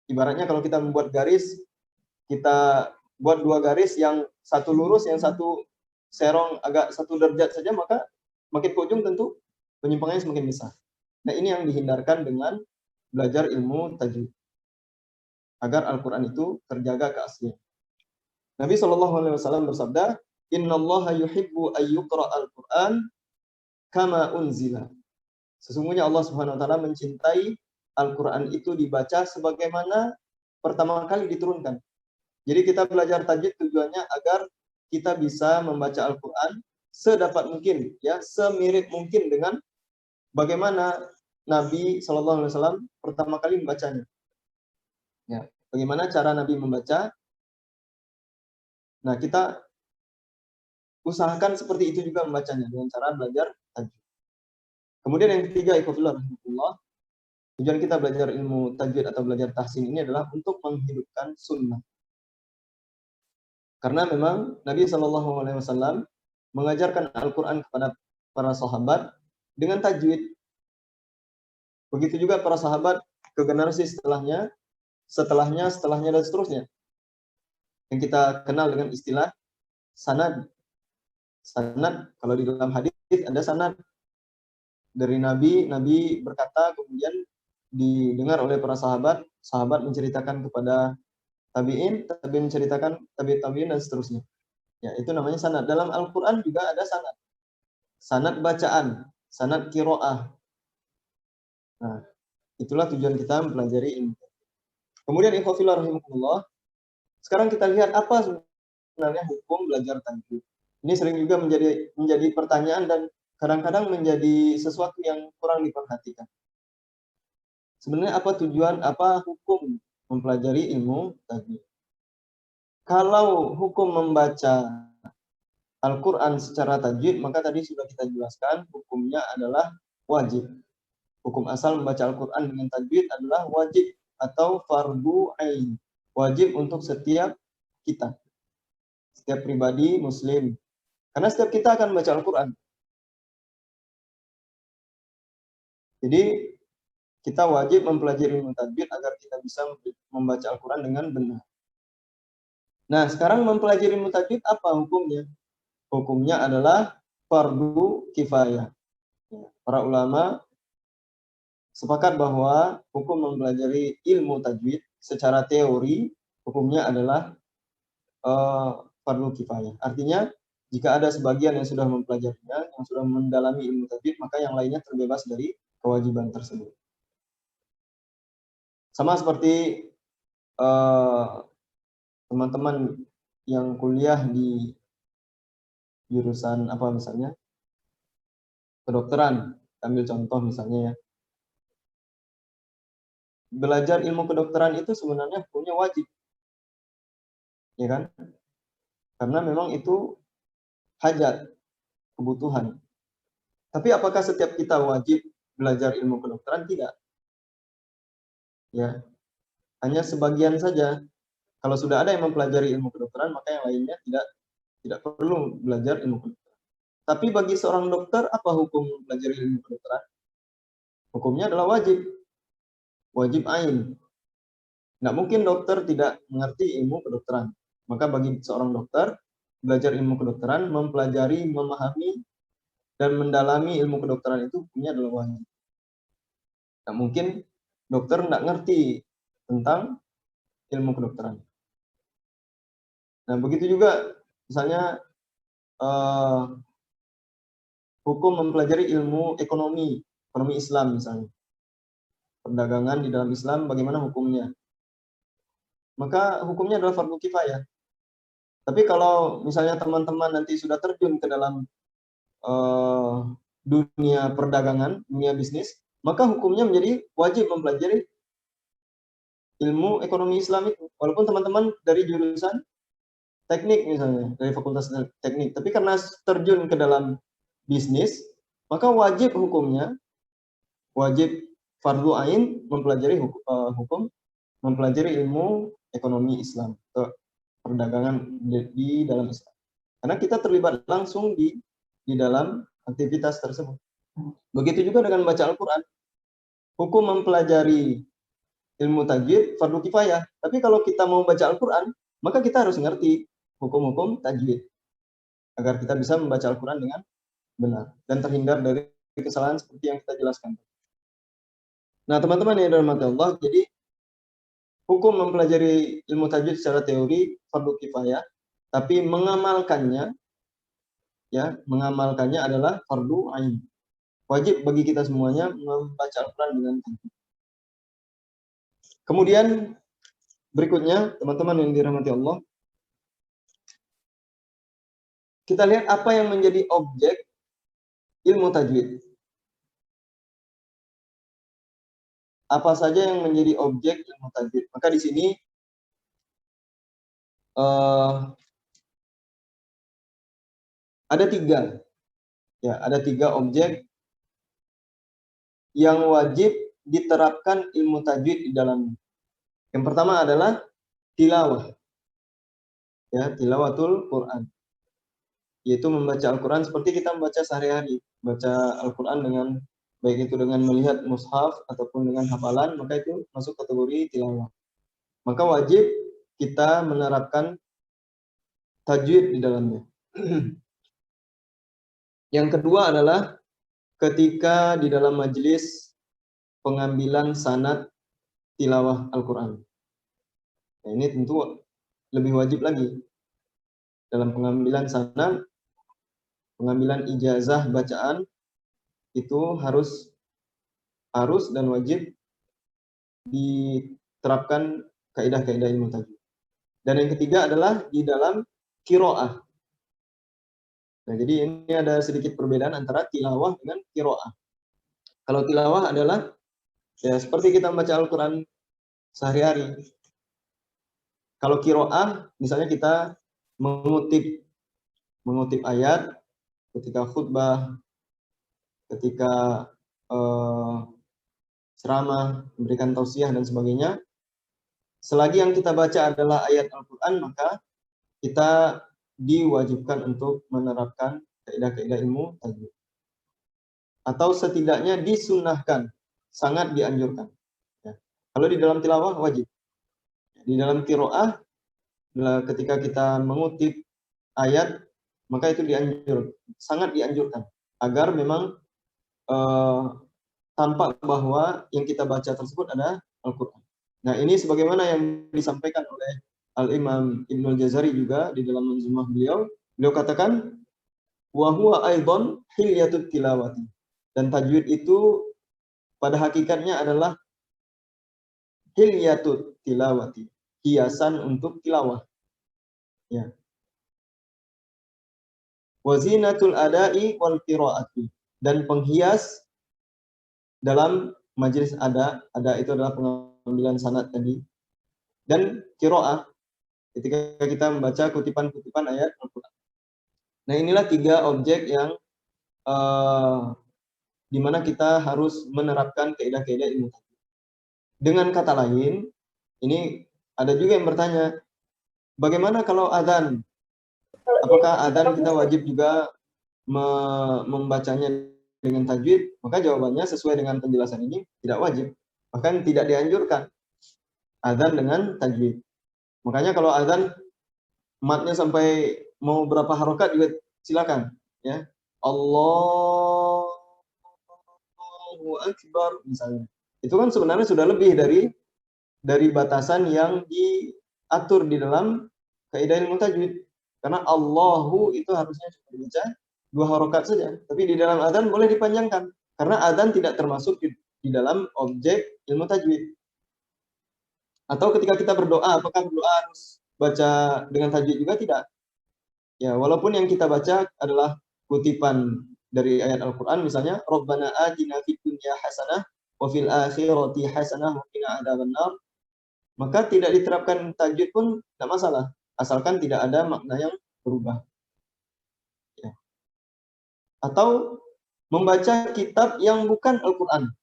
Ibaratnya kalau kita membuat garis, kita buat 2 garis, yang satu lurus, yang satu serong agak 1 derajat saja, maka makin ke ujung tentu penyimpangannya semakin besar. Nah, ini yang dihindarkan dengan belajar ilmu tajwid, agar Al-Quran itu terjaga keaslian. Nabi SAW bersabda, Innallaha yuhibbu ayyuqra al-Quran kama unzila. Sesungguhnya Allah Subhanahu wa taala mencintai Al-Quran itu dibaca sebagaimana pertama kali diturunkan. Jadi kita belajar tajwid tujuannya agar kita bisa membaca Al-Quran sedapat mungkin, ya, semirip mungkin dengan bagaimana Nabi SAW pertama kali membacanya. Ya, bagaimana cara Nabi membaca? Nah, kita usahakan seperti itu juga membacanya dengan cara belajar tajwid. Kemudian yang ketiga, ikhwafillah rahmatullah, tujuan kita belajar ilmu tajwid atau belajar tahsin ini adalah untuk menghidupkan sunnah. Karena memang Nabi SAW mengajarkan Al-Quran kepada para sahabat dengan tajwid. Begitu juga para sahabat ke generasi setelahnya, dan seterusnya. Yang kita kenal dengan istilah sanad. Sanad, kalau di dalam hadis ada sanad. Dari Nabi berkata, kemudian didengar oleh para sahabat, sahabat menceritakan kepada tabi'in menceritakan tabi'in dan seterusnya. Ya, itu namanya sanad. Dalam Al-Quran juga ada sanad. Sanad bacaan, sanad qiraah. Nah, itulah tujuan kita mempelajari ilmu. Kemudian ikhwafillah rahimakumullah, sekarang kita lihat apa sebenarnya hukum belajar tajwid. Ini sering juga menjadi pertanyaan dan kadang-kadang menjadi sesuatu yang kurang diperhatikan. Sebenarnya apa tujuan, apa hukum mempelajari ilmu tajwid? Kalau hukum membaca Al-Quran secara tajwid, maka tadi sudah kita jelaskan, hukumnya adalah wajib. Hukum asal membaca Al-Quran dengan tajwid adalah wajib atau fardu ain. Wajib untuk setiap kita. Setiap pribadi muslim. Karena setiap kita akan membaca Al-Quran. Jadi, kita wajib mempelajari ilmu tajwid agar kita bisa membaca Al-Quran dengan benar. Nah, sekarang mempelajari ilmu tajwid apa hukumnya? Hukumnya adalah fardu kifayah. Para ulama sepakat bahwa hukum mempelajari ilmu tajwid secara teori hukumnya adalah fardu kifayah. Artinya jika ada sebagian yang sudah mempelajarinya, yang sudah mendalami ilmu tajwid, maka yang lainnya terbebas dari kewajiban tersebut. Sama seperti teman-teman yang kuliah di jurusan apa misalnya, kedokteran, ambil contoh misalnya ya. Belajar ilmu kedokteran itu sebenarnya hukumnya wajib. Ya kan? Karena memang itu hajat, kebutuhan. Tapi apakah setiap kita wajib belajar ilmu kedokteran? Tidak. Ya. Hanya sebagian saja. Kalau sudah ada yang mempelajari ilmu kedokteran, maka yang lainnya tidak perlu belajar ilmu kedokteran. Tapi bagi seorang dokter, apa hukum belajar ilmu kedokteran? Hukumnya adalah wajib. Wajib ain. Nggak mungkin dokter tidak mengerti ilmu kedokteran. Maka bagi seorang dokter, belajar ilmu kedokteran, mempelajari, memahami, dan mendalami ilmu kedokteran itu hukumnya adalah wajib. Nggak mungkin dokter nggak ngerti tentang ilmu kedokteran. Nah, begitu juga misalnya hukum mempelajari ilmu ekonomi Islam misalnya. Perdagangan di dalam Islam bagaimana hukumnya? Maka hukumnya adalah fardu kifayah. Tapi kalau misalnya teman-teman nanti sudah terjun ke dalam dunia perdagangan, dunia bisnis, maka hukumnya menjadi wajib mempelajari ilmu ekonomi Islam itu. Walaupun teman-teman dari jurusan teknik misalnya, dari fakultas teknik, tapi karena terjun ke dalam bisnis, maka wajib hukumnya, wajib fardu ain mempelajari mempelajari ilmu ekonomi Islam atau perdagangan di dalam Islam. Karena kita terlibat langsung di dalam aktivitas tersebut. Begitu juga dengan baca Al-Quran. hukum mempelajari ilmu tajwid fardu kifayah. Tapi kalau kita mau baca Al-Quran, maka kita harus ngerti hukum-hukum tajwid agar kita bisa membaca Al-Quran dengan benar dan terhindar dari kesalahan seperti yang kita jelaskan. Nah, teman-teman yang dirahmati Allah, jadi hukum mempelajari ilmu tajwid secara teori fardu kifayah, tapi mengamalkannya adalah fardu ain. Wajib bagi kita semuanya membaca Al-Quran dengan tajwid. Kemudian berikutnya, teman-teman yang dirahmati Allah, kita lihat apa yang menjadi objek ilmu tajwid. Apa saja yang menjadi objek ilmu tajwid? Maka di sini ada tiga objek yang wajib diterapkan ilmu tajwid di dalamnya. Yang pertama adalah tilawah, tilawatul Quran, yaitu membaca Al-Quran seperti kita membaca sehari-hari, baca Al-Quran dengan baik itu dengan melihat mushaf ataupun dengan hafalan, maka itu masuk kategori tilawah. Maka wajib kita menerapkan tajwid di dalamnya. Yang kedua adalah ketika di dalam majelis pengambilan sanad tilawah Al-Quran. Nah, ini tentu lebih wajib lagi. Dalam pengambilan sanad, pengambilan ijazah bacaan, itu harus dan wajib diterapkan kaidah-kaidah ilmu tajwid. Dan yang ketiga adalah di dalam qiraah. Nah, jadi ini ada sedikit perbedaan antara tilawah dengan qiraah. Kalau tilawah adalah seperti kita membaca Al-Quran sehari-hari. Kalau qiraah, misalnya kita mengutip ayat ketika khutbah, ketika ceramah, memberikan tausiah dan sebagainya. Selagi yang kita baca adalah ayat Al-Quran, maka kita diwajibkan untuk menerapkan kaidah-kaidah ilmu tajwid. Atau setidaknya disunnahkan, sangat dianjurkan. Kalau di dalam tilawah wajib. Di dalam qiraah, ketika kita mengutip ayat, maka itu sangat dianjurkan. Agar memang tampak bahwa yang kita baca tersebut adalah Al-Quran. Nah, ini sebagaimana yang disampaikan oleh Al-Imam Ibnul Jazari juga di dalam manzumah beliau. Beliau katakan, wa huwa aidan hilyatut tilawati. Dan tajwid itu pada hakikatnya adalah hilyatut tilawati, hiasan untuk tilawah. Ya. Wa zinatul ada'i wal qiraati, dan penghias dalam majelis ada itu adalah pengambilan sanad tadi, dan qiraah ketika kita membaca kutipan-kutipan ayat Al-Quran. Nah, inilah tiga objek yang di mana kita harus menerapkan kaidah-kaidah ilmu tajwid. Dengan kata lain, ini ada juga yang bertanya, bagaimana kalau adzan? Apakah adzan kita wajib juga membacanya dengan tajwid? Maka jawabannya sesuai dengan penjelasan ini tidak wajib, bahkan tidak dianjurkan adzan dengan tajwid. Makanya kalau adzan matnya sampai mau berapa harokat juga silakan, ya. Allahu Akbar misalnya. Itu kan sebenarnya sudah lebih dari batasan yang diatur di dalam kaidah ilmu tajwid. Karena Allahu itu harusnya cuma dibaca 2 harokat saja. Tapi di dalam adzan boleh dipanjangkan. Karena adzan tidak termasuk di dalam objek ilmu tajwid. Atau ketika kita berdoa, apakah berdoa harus baca dengan tajwid juga? Tidak. Ya, walaupun yang kita baca adalah kutipan dari ayat Al-Quran, misalnya, Rabbana atina fid dunya hasanah, wa fil akhirati hasanah, wa qina adzabannar. Maka tidak diterapkan tajwid pun tidak masalah, asalkan tidak ada makna yang berubah. Ya. Atau membaca kitab yang bukan Al-Quran,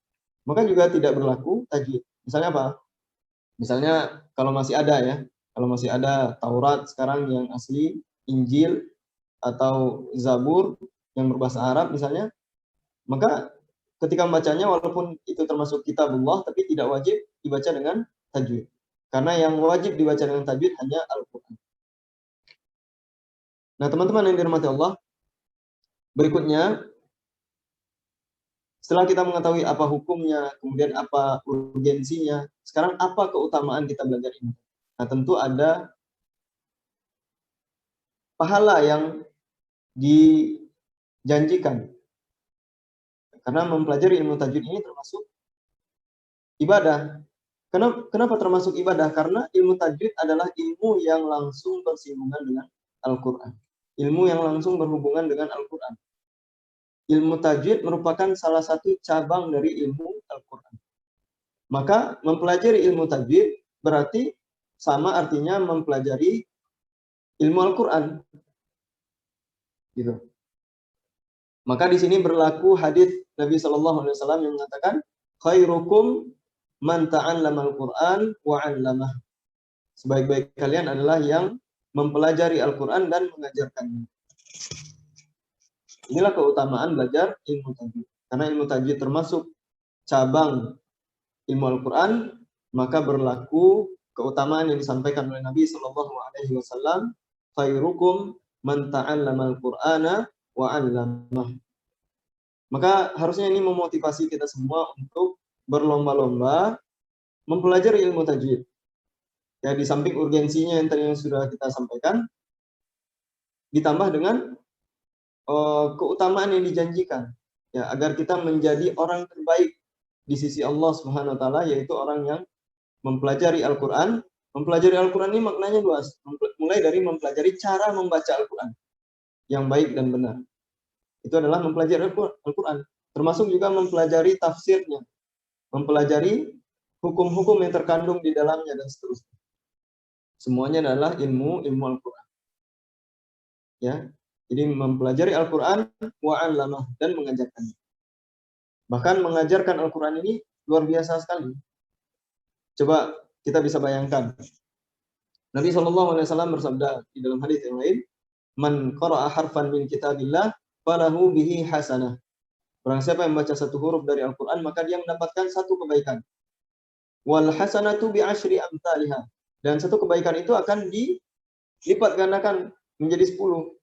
maka juga tidak berlaku tajwid. Misalnya apa? Misalnya kalau masih ada Taurat sekarang yang asli, Injil atau Zabur yang berbahasa Arab misalnya, maka ketika membacanya walaupun itu termasuk kitabullah tapi tidak wajib dibaca dengan tajwid. Karena yang wajib dibaca dengan tajwid hanya Al-Qur'an. Nah, teman-teman yang dirahmati Allah, berikutnya setelah kita mengetahui apa hukumnya, kemudian apa urgensinya, sekarang apa keutamaan kita belajar ini? Nah, tentu ada pahala yang dijanjikan. Karena mempelajari ilmu tajwid ini termasuk ibadah. Kenapa termasuk ibadah? Karena ilmu tajwid adalah ilmu yang langsung bersinggungan dengan Al-Quran. Ilmu yang langsung berhubungan dengan Al-Quran. Ilmu tajwid merupakan salah satu cabang dari ilmu Al-Quran. Maka mempelajari ilmu tajwid berarti sama artinya mempelajari ilmu Al-Quran. Gitu. Maka di sini berlaku hadis Nabi Shallallahu Alaihi Wasallam yang mengatakan, khairukum man ta'allama al-Quran wa 'allamah. Sebaik-baik kalian adalah yang mempelajari Al-Quran dan mengajarkannya. Inilah keutamaan belajar ilmu tajwid. Karena ilmu tajwid termasuk cabang ilmu Al-Quran, maka berlaku keutamaan yang disampaikan oleh Nabi Shallallahu Alaihi Wasallam, khairukum man ta'allama al-Qur'ana wa 'allamah. Maka harusnya ini memotivasi kita semua untuk berlomba-lomba mempelajari ilmu tajwid. Ya, di samping urgensinya yang tadi sudah kita sampaikan, ditambah dengan keutamaan yang dijanjikan, ya, agar kita menjadi orang terbaik di sisi Allah Subhanahu wa taala, yaitu orang yang mempelajari Al-Qur'an. Mempelajari Al-Qur'an ini maknanya luas, mulai dari mempelajari cara membaca Al-Qur'an yang baik dan benar. Itu adalah mempelajari Al-Qur'an, termasuk juga mempelajari tafsirnya, mempelajari hukum-hukum yang terkandung di dalamnya dan seterusnya. Semuanya adalah ilmu Al-Qur'an. Ya. Jadi mempelajari Al-Qur'an wa 'allamah dan mengajarkannya. Bahkan mengajarkan Al-Qur'an ini luar biasa sekali. Coba kita bisa bayangkan. Nabi Shallallahu Alaihi Wasallam bersabda di dalam hadis yang lain, "Man qara'a harfan min kitabillah falahu bihi hasanah." Barang siapa yang membaca satu huruf dari Al-Qur'an, maka dia mendapatkan satu kebaikan. Wal hasanatu bi asyri amsalihha. Dan satu kebaikan itu akan dilipat gandakan menjadi 10.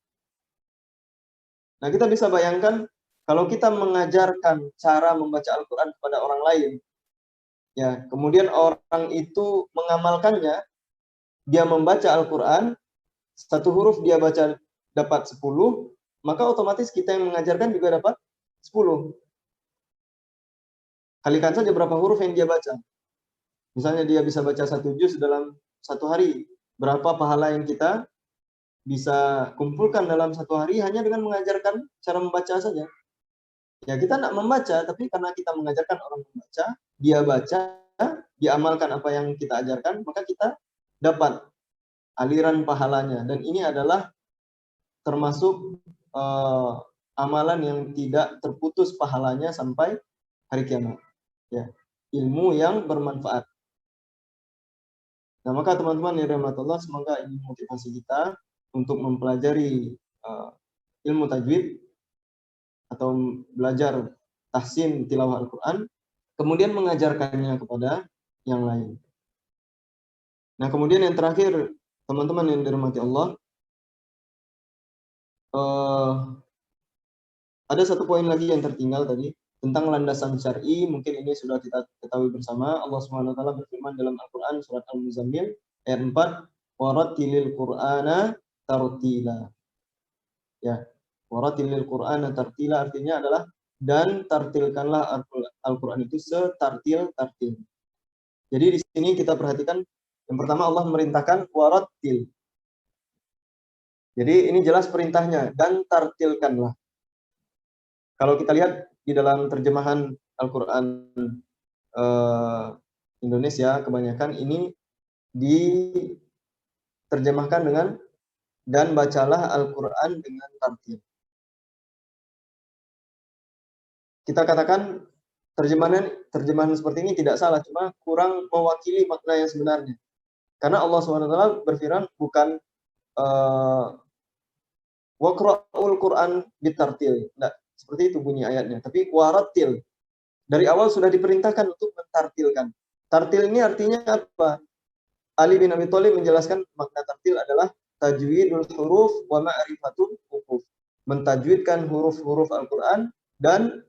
Nah, kita bisa bayangkan kalau kita mengajarkan cara membaca Al-Qur'an kepada orang lain, ya, kemudian orang itu mengamalkannya, dia membaca Al-Qur'an, satu huruf dia baca dapat 10, maka otomatis kita yang mengajarkan juga dapat 10. Kalikan saja berapa huruf yang dia baca. Misalnya dia bisa baca 1 juz dalam 1 hari, berapa pahala yang kita bisa kumpulkan dalam 1 hari hanya dengan mengajarkan cara membaca saja. Ya, kita tidak membaca, tapi karena kita mengajarkan orang membaca, dia baca, dia amalkan apa yang kita ajarkan, maka kita dapat aliran pahalanya. Dan ini adalah termasuk amalan yang tidak terputus pahalanya sampai hari kiamat. Ya, ilmu yang bermanfaat. Nah, maka teman-teman yang dirahmati Allah, semoga ini motivasi kita untuk mempelajari ilmu tajwid atau belajar tahsin tilawah Al-Quran, kemudian mengajarkannya kepada yang lain. Nah, kemudian yang terakhir, teman-teman yang dirahmati Allah, ada satu poin lagi yang tertinggal tadi, tentang landasan syar'i. Mungkin ini sudah kita ketahui bersama. Allah Subhanahu wa taala berfirman dalam Al-Qur'an surat Al-Muzammil ayat 4, "Warattilil Qur'ana tartila." Ya, warattilil Qur'ana tartila artinya adalah dan tartilkanlah Al-Qur'an itu setartil-tartil. Jadi di sini kita perhatikan yang pertama Allah merintahkan warattil. Jadi ini jelas perintahnya, dan tartilkanlah. Kalau kita lihat di dalam terjemahan Al-Qur'an Indonesia kebanyakan ini diterjemahkan dengan dan bacalah Al-Qur'an dengan tartil. Kita katakan terjemahan seperti ini tidak salah, cuma kurang mewakili makna yang sebenarnya. Karena Allah SWT berfirman bukan waqra'ul Qur'an bitartil. Nah, seperti itu bunyi ayatnya, tapi warattil. dari awal sudah diperintahkan untuk mentartilkan. Tartil ini artinya apa? Ali bin Abi Thalib menjelaskan makna tartil adalah tajwidul huruf wa ma'rifatul huruf. Mentajwidkan huruf-huruf Al-Quran dan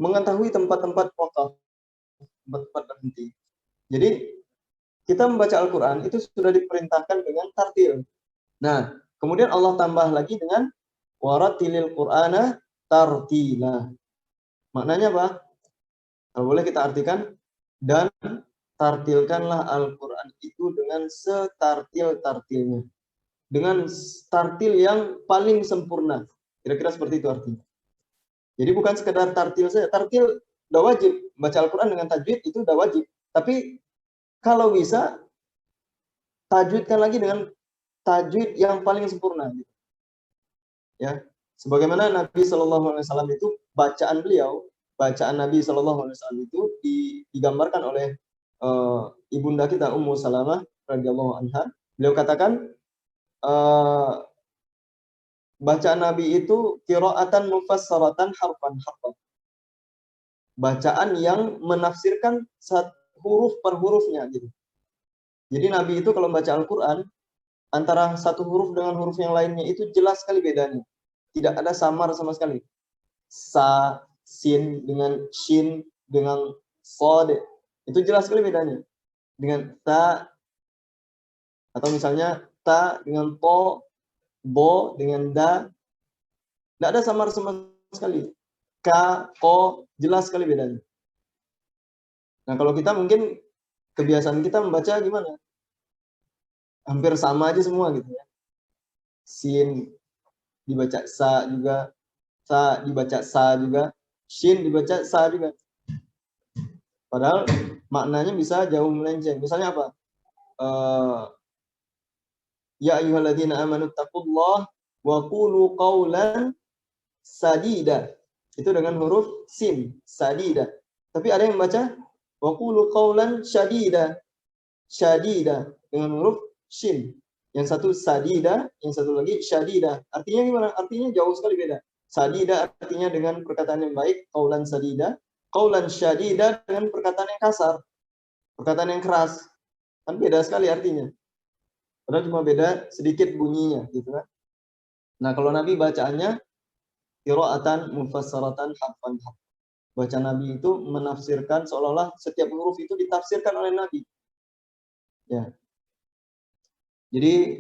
mengetahui tempat-tempat wakaf, tempat-tempat berhenti. Jadi kita membaca Al-Quran itu sudah diperintahkan dengan tartil. Nah, kemudian Allah tambah lagi dengan waratilil Qur'ana tartila. Maknanya apa? Kalau boleh kita artikan, dan tartilkanlah Al-Quran itu dengan setartil-tartilnya. Dengan tartil yang paling sempurna. Kira-kira seperti itu artinya. Jadi bukan sekedar tartil saja. Tartil udah wajib. Baca Al-Quran dengan tajwid itu udah wajib. Tapi kalau bisa, tajwidkan lagi dengan tajwid yang paling sempurna. Ya, sebagaimana Nabi SAW itu, bacaan Nabi SAW itu digambarkan oleh ibunda kita Ummu Salamah radhiyallahu anha. Beliau katakan bacaan Nabi itu qiraatan mufassaratan harfan. Bacaan yang menafsirkan huruf per hurufnya gitu. Jadi Nabi itu kalau baca Al-Qur'an antara satu huruf dengan huruf yang lainnya itu jelas sekali bedanya. Tidak ada samar sama sekali. Sa, sin dengan shin dengan sod itu jelas sekali bedanya. Dengan ta, atau misalnya ta dengan to, bo dengan da, tidak ada samar sama sekali. Ka, ko, jelas sekali bedanya. Nah, kalau kita mungkin kebiasaan kita membaca gimana? Hampir sama aja semua gitu ya. Sin dibaca sa juga, sa dibaca sa juga, shin dibaca sa juga. Padahal maknanya bisa jauh melenceng. Misalnya apa? Ya ayyuhalladzina amanu taqullah wa qulu qawlan sadida. Itu dengan huruf sin, sadida. Tapi ada yang baca wa qulu qawlan syadida. Syadida dengan huruf shin. Yang satu sadida, yang satu lagi syadida. Artinya gimana? Artinya jauh sekali beda. Sadida artinya dengan perkataan yang baik, qawlan sadida. Qawlan syadida dengan perkataan yang kasar, perkataan yang keras. Kan beda sekali artinya. Padahal cuma beda sedikit bunyinya, gitu kan. Nah, kalau Nabi bacaannya qiraatan mufassaratan harfan. Baca Nabi itu menafsirkan seolah-olah setiap huruf itu ditafsirkan oleh Nabi. Ya. Jadi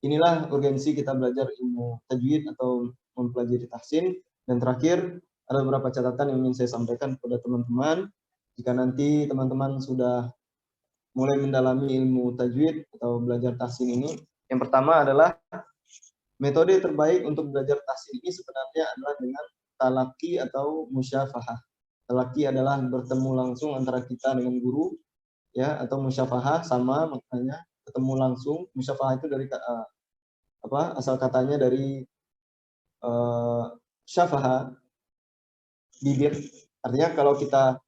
inilah urgensi kita belajar ilmu tajwid atau mempelajari tahsin. Dan terakhir, ada beberapa catatan yang ingin saya sampaikan kepada teman-teman. Jika nanti teman-teman sudah mulai mendalami ilmu tajwid atau belajar tahsin ini, yang pertama adalah metode terbaik untuk belajar tahsin ini sebenarnya adalah dengan talaki atau musyafahah. Talaki adalah bertemu langsung antara kita dengan guru, ya, atau musyafahah sama maknanya ketemu langsung. Musyafahah itu dari asal katanya dari syafaha, bibir. Artinya kalau kita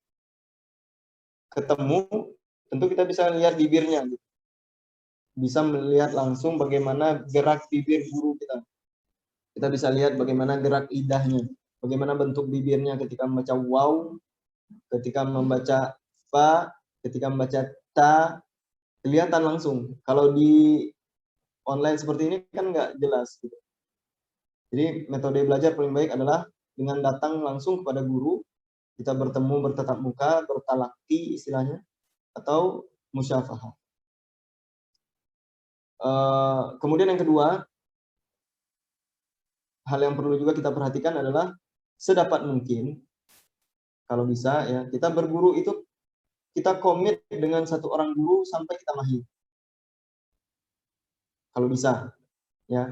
ketemu, tentu kita bisa lihat bibirnya, bisa melihat langsung bagaimana gerak bibir guru kita. Kita bisa lihat bagaimana gerak lidahnya, bagaimana bentuk bibirnya ketika membaca waw, ketika membaca fa, ketika membaca ta, kelihatan langsung. Kalau di online seperti ini kan nggak jelas gitu. Jadi metode belajar paling baik adalah dengan datang langsung kepada guru, kita bertemu bertatap muka, bertalaki istilahnya, atau musyafahah. Kemudian yang kedua, hal yang perlu juga kita perhatikan adalah sedapat mungkin, kalau bisa ya, kita berguru itu kita komit dengan satu orang guru sampai kita mahir. Kalau bisa, ya.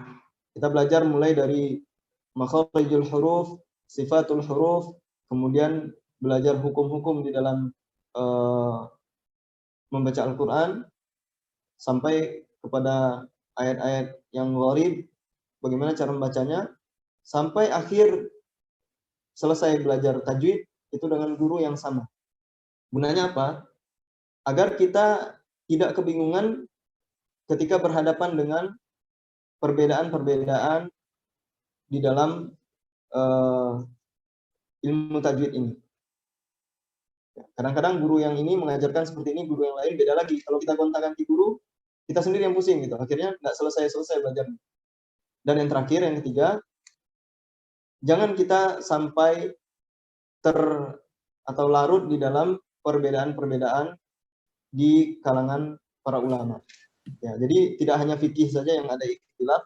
Kita belajar mulai dari makharijul huruf, sifatul huruf, kemudian belajar hukum-hukum di dalam membaca Al-Quran, sampai kepada ayat-ayat yang gharib, bagaimana cara membacanya, sampai akhir selesai belajar tajwid itu dengan guru yang sama. Gunanya apa? Agar kita tidak kebingungan ketika berhadapan dengan perbedaan-perbedaan di dalam ilmu tajwid ini. Kadang-kadang guru yang ini mengajarkan seperti ini, guru yang lain beda lagi. Kalau kita gonta-ganti guru, kita sendiri yang pusing gitu. Akhirnya nggak selesai-selesai belajar. Dan yang terakhir, yang ketiga, jangan kita sampai atau larut di dalam perbedaan-perbedaan di kalangan para ulama. Ya, jadi tidak hanya fikih saja yang ada ikhtilaf,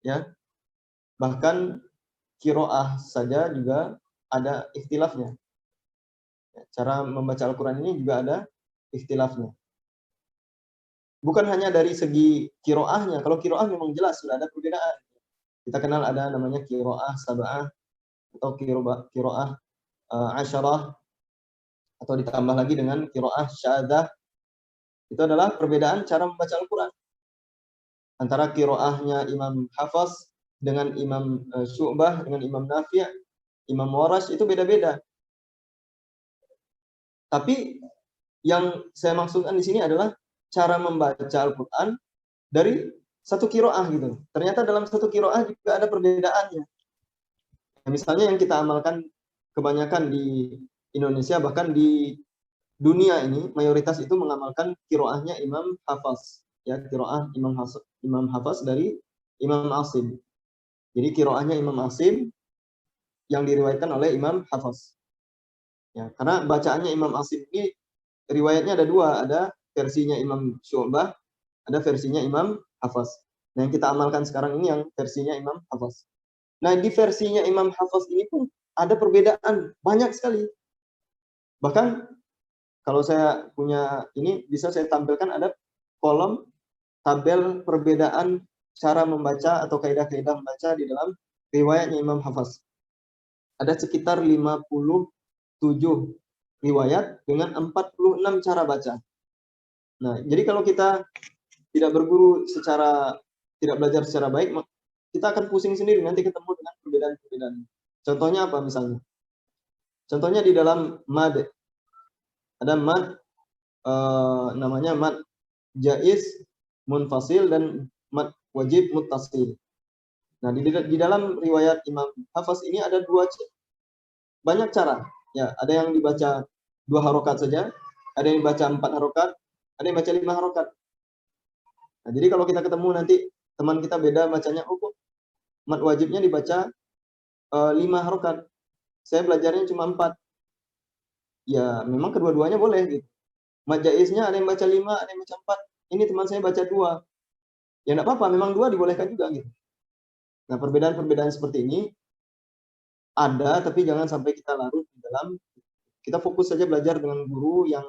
ya. Bahkan qiraah saja juga ada ikhtilafnya. Cara membaca Al-Quran ini juga ada ikhtilafnya. Bukan hanya dari segi qiraahnya. Kalau qiraah memang jelas sudah ada perbedaan. Kita kenal ada namanya qiraah sab'ah atau qiraah asyarah, atau ditambah lagi dengan qiraah syadzah. Itu adalah perbedaan cara membaca Al-Quran antara qiraahnya Imam Hafaz dengan Imam Syu'bah, dengan Imam Nafi', Imam Warash, itu beda-beda. Tapi yang saya maksudkan di sini adalah cara membaca Al-Quran dari satu qiraah gitu. Ternyata dalam satu qiraah juga ada perbedaannya. Misalnya yang kita amalkan kebanyakan di Indonesia, bahkan di dunia ini mayoritas itu mengamalkan qiraahnya Imam Hafaz, ya, qiraah Imam Hafaz dari Imam Asim. Jadi qiraahnya Imam Asim yang diriwayatkan oleh Imam Hafaz. Ya, karena bacaannya Imam Asim ini riwayatnya ada dua, ada versinya Imam Syu'bah, ada versinya Imam Hafaz. Nah, yang kita amalkan sekarang ini yang versinya Imam Hafaz. Nah, di versinya Imam Hafaz ini pun ada perbedaan banyak sekali. Bahkan kalau saya punya ini bisa saya tampilkan, ada kolom tabel perbedaan cara membaca atau kaidah-kaidah membaca di dalam riwayatnya Imam Hafaz. Ada sekitar 57 riwayat dengan 46 cara baca. Nah, jadi kalau kita tidak belajar secara baik, kita akan pusing sendiri nanti ketemu dengan perbedaan-perbedaan. Contohnya apa misalnya? Contohnya di dalam mad, ada mad namanya mad jaiz, munfasil, dan mad wajib muttasil. Nah, di dalam riwayat Imam Hafaz ini ada banyak cara. Ya, ada yang dibaca 2 harokat saja, ada yang dibaca 4 harokat, ada yang baca 5 harokat. Nah, jadi kalau kita ketemu nanti teman kita beda bacanya, oh kok mad wajibnya dibaca 5 harokat, saya belajarnya cuma 4. Ya, memang kedua-duanya boleh gitu. Mad jaiznya ada yang baca 5, ada yang baca 4. Ini teman saya baca 2. Ya enggak apa-apa, memang 2 dibolehkan juga gitu. Nah, perbedaan-perbedaan seperti ini ada, tapi jangan sampai kita larut di dalam. Kita fokus saja belajar dengan guru yang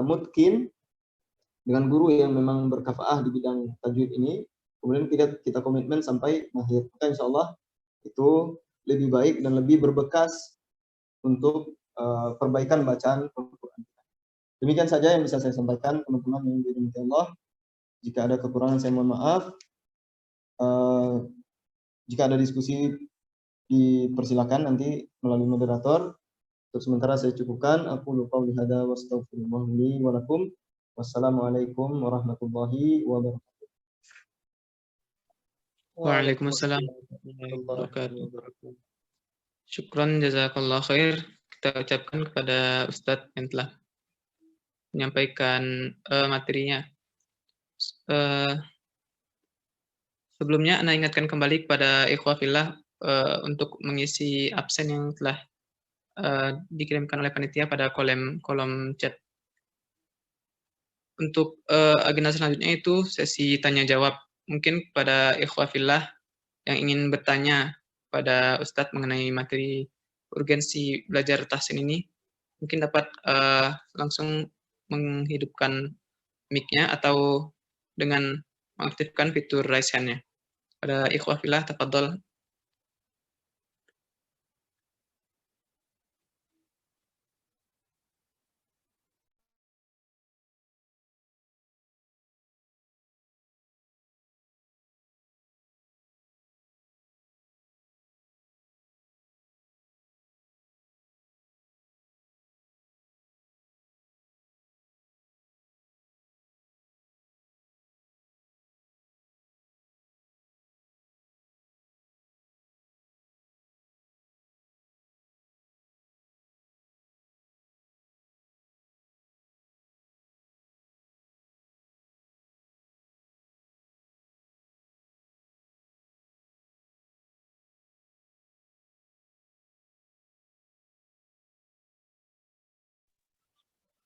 mutkin, dengan guru yang memang berkafaah di bidang tajwid ini. Kemudian kita komitmen sampai akhir. Maka insya Allah itu lebih baik dan lebih berbekas untuk perbaikan bacaan Al-Quran. Demikian saja yang bisa saya sampaikan, teman-teman yang dirahmati Allah. Jika ada kekurangan saya mohon maaf. Jika ada diskusi dipersilakan nanti melalui moderator. Untuk sementara saya cukupkan. Aku lupa lihada wa astaghfirullah li wa lakum. Wassalamualaikum warahmatullahi wabarakatuh. Waalaikumsalam warahmatullahi wabarakatuh. Syukran jazakallah khair kita ucapkan kepada Ustadz yang telah menyampaikan materinya. Sebelumnya Anda ingatkan kembali kepada ikhwah fillah untuk mengisi absen yang telah dikirimkan oleh panitia pada kolom chat. Untuk agenda selanjutnya itu sesi tanya jawab. Mungkin kepada ikhwah fillah yang ingin bertanya pada Ustadz mengenai materi urgensi belajar tahsin ini, mungkin dapat langsung menghidupkan mic-nya atau dengan mengaktifkan fitur raise hand-nya. Pada ikhwah fillah, tafadhol.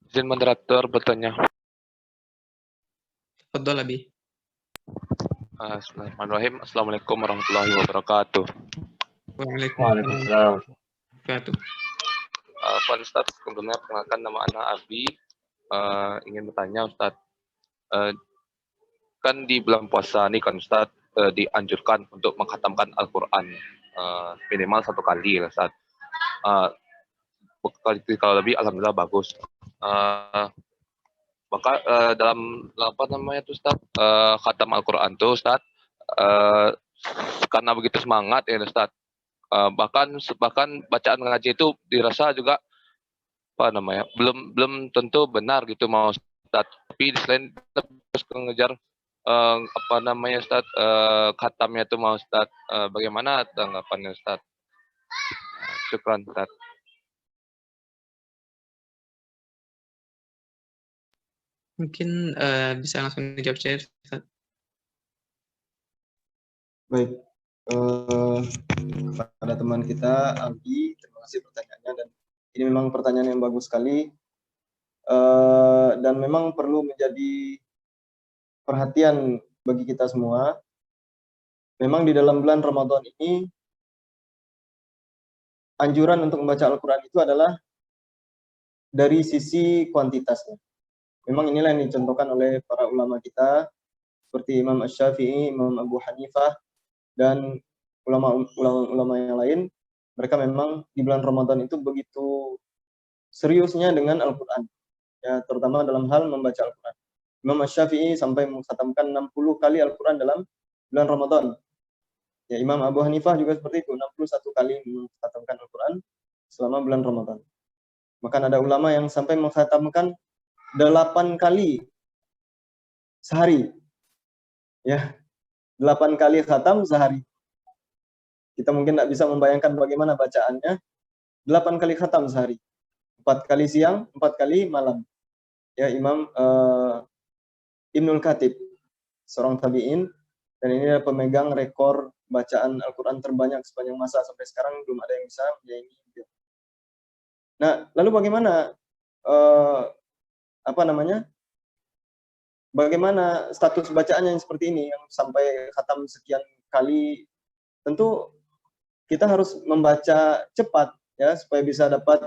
Izin moderator bertanya. Tafadhal Abi. Bismillahirrahmanirrahim. Assalamualaikum warahmatullahi wabarakatuh. Waalaikumsalam Waalaikumsalam. wabarakatuh. Pak Ustadz, sebelumnya perkenalkan nama anak Abi. Ingin bertanya Ustadz, kan di bulan puasa nih kan Ustadz dianjurkan untuk mengkhatamkan Al-Quran minimal 1 kali ya Ustadz. Kalau lebih alhamdulillah bagus. Maka dalam apa namanya tuh Ustadz, khatam Al-Quran tuh Ustadz, karena begitu semangat ya Ustadz, bahkan bacaan ngaji itu dirasa juga apa namanya belum tentu benar gitu mau Ustadz, tapi di selain terus mengejar apa namanya Ustadz, khatamnya itu mau Ustadz, bagaimana tanggapannya Ustadz? Syukran Ustadz. Mungkin bisa langsung dijawab saya, Ustaz. Baik, kepada teman kita Aldi, terima kasih pertanyaannya, dan ini memang pertanyaan yang bagus sekali, dan memang perlu menjadi perhatian bagi kita semua. Memang di dalam bulan Ramadan ini anjuran untuk membaca Al-Quran itu adalah dari sisi kuantitasnya. Memang inilah yang dicontohkan oleh para ulama kita seperti Imam Asy-Syafi'i, Imam Abu Hanifah, dan ulama-ulama yang lain. Mereka memang di bulan Ramadan itu begitu seriusnya dengan Al-Quran, ya, terutama dalam hal membaca Al-Quran. Imam Asy-Syafi'i sampai mengkhatamkan 60 kali Al-Quran dalam bulan Ramadan. Ya, Imam Abu Hanifah juga seperti itu, 61 kali mengkhatamkan Al-Quran selama bulan Ramadan. Bahkan ada ulama yang sampai mengkhatamkan 8 kali sehari. Ya, 8 kali khatam sehari. Kita mungkin tidak bisa membayangkan bagaimana bacaannya. 8 kali khatam sehari. 4 kali siang, 4 kali malam. Ya, Imam Ibnul Khatib, seorang tabi'in, dan ini adalah pemegang rekor bacaan Al-Quran terbanyak sepanjang masa. Sampai sekarang belum ada yang bisa menyaingi dia. Nah, lalu bagaimana bagaimana status bacaannya yang seperti ini, yang sampai khatam sekian kali? Tentu kita harus membaca cepat, ya, supaya bisa dapat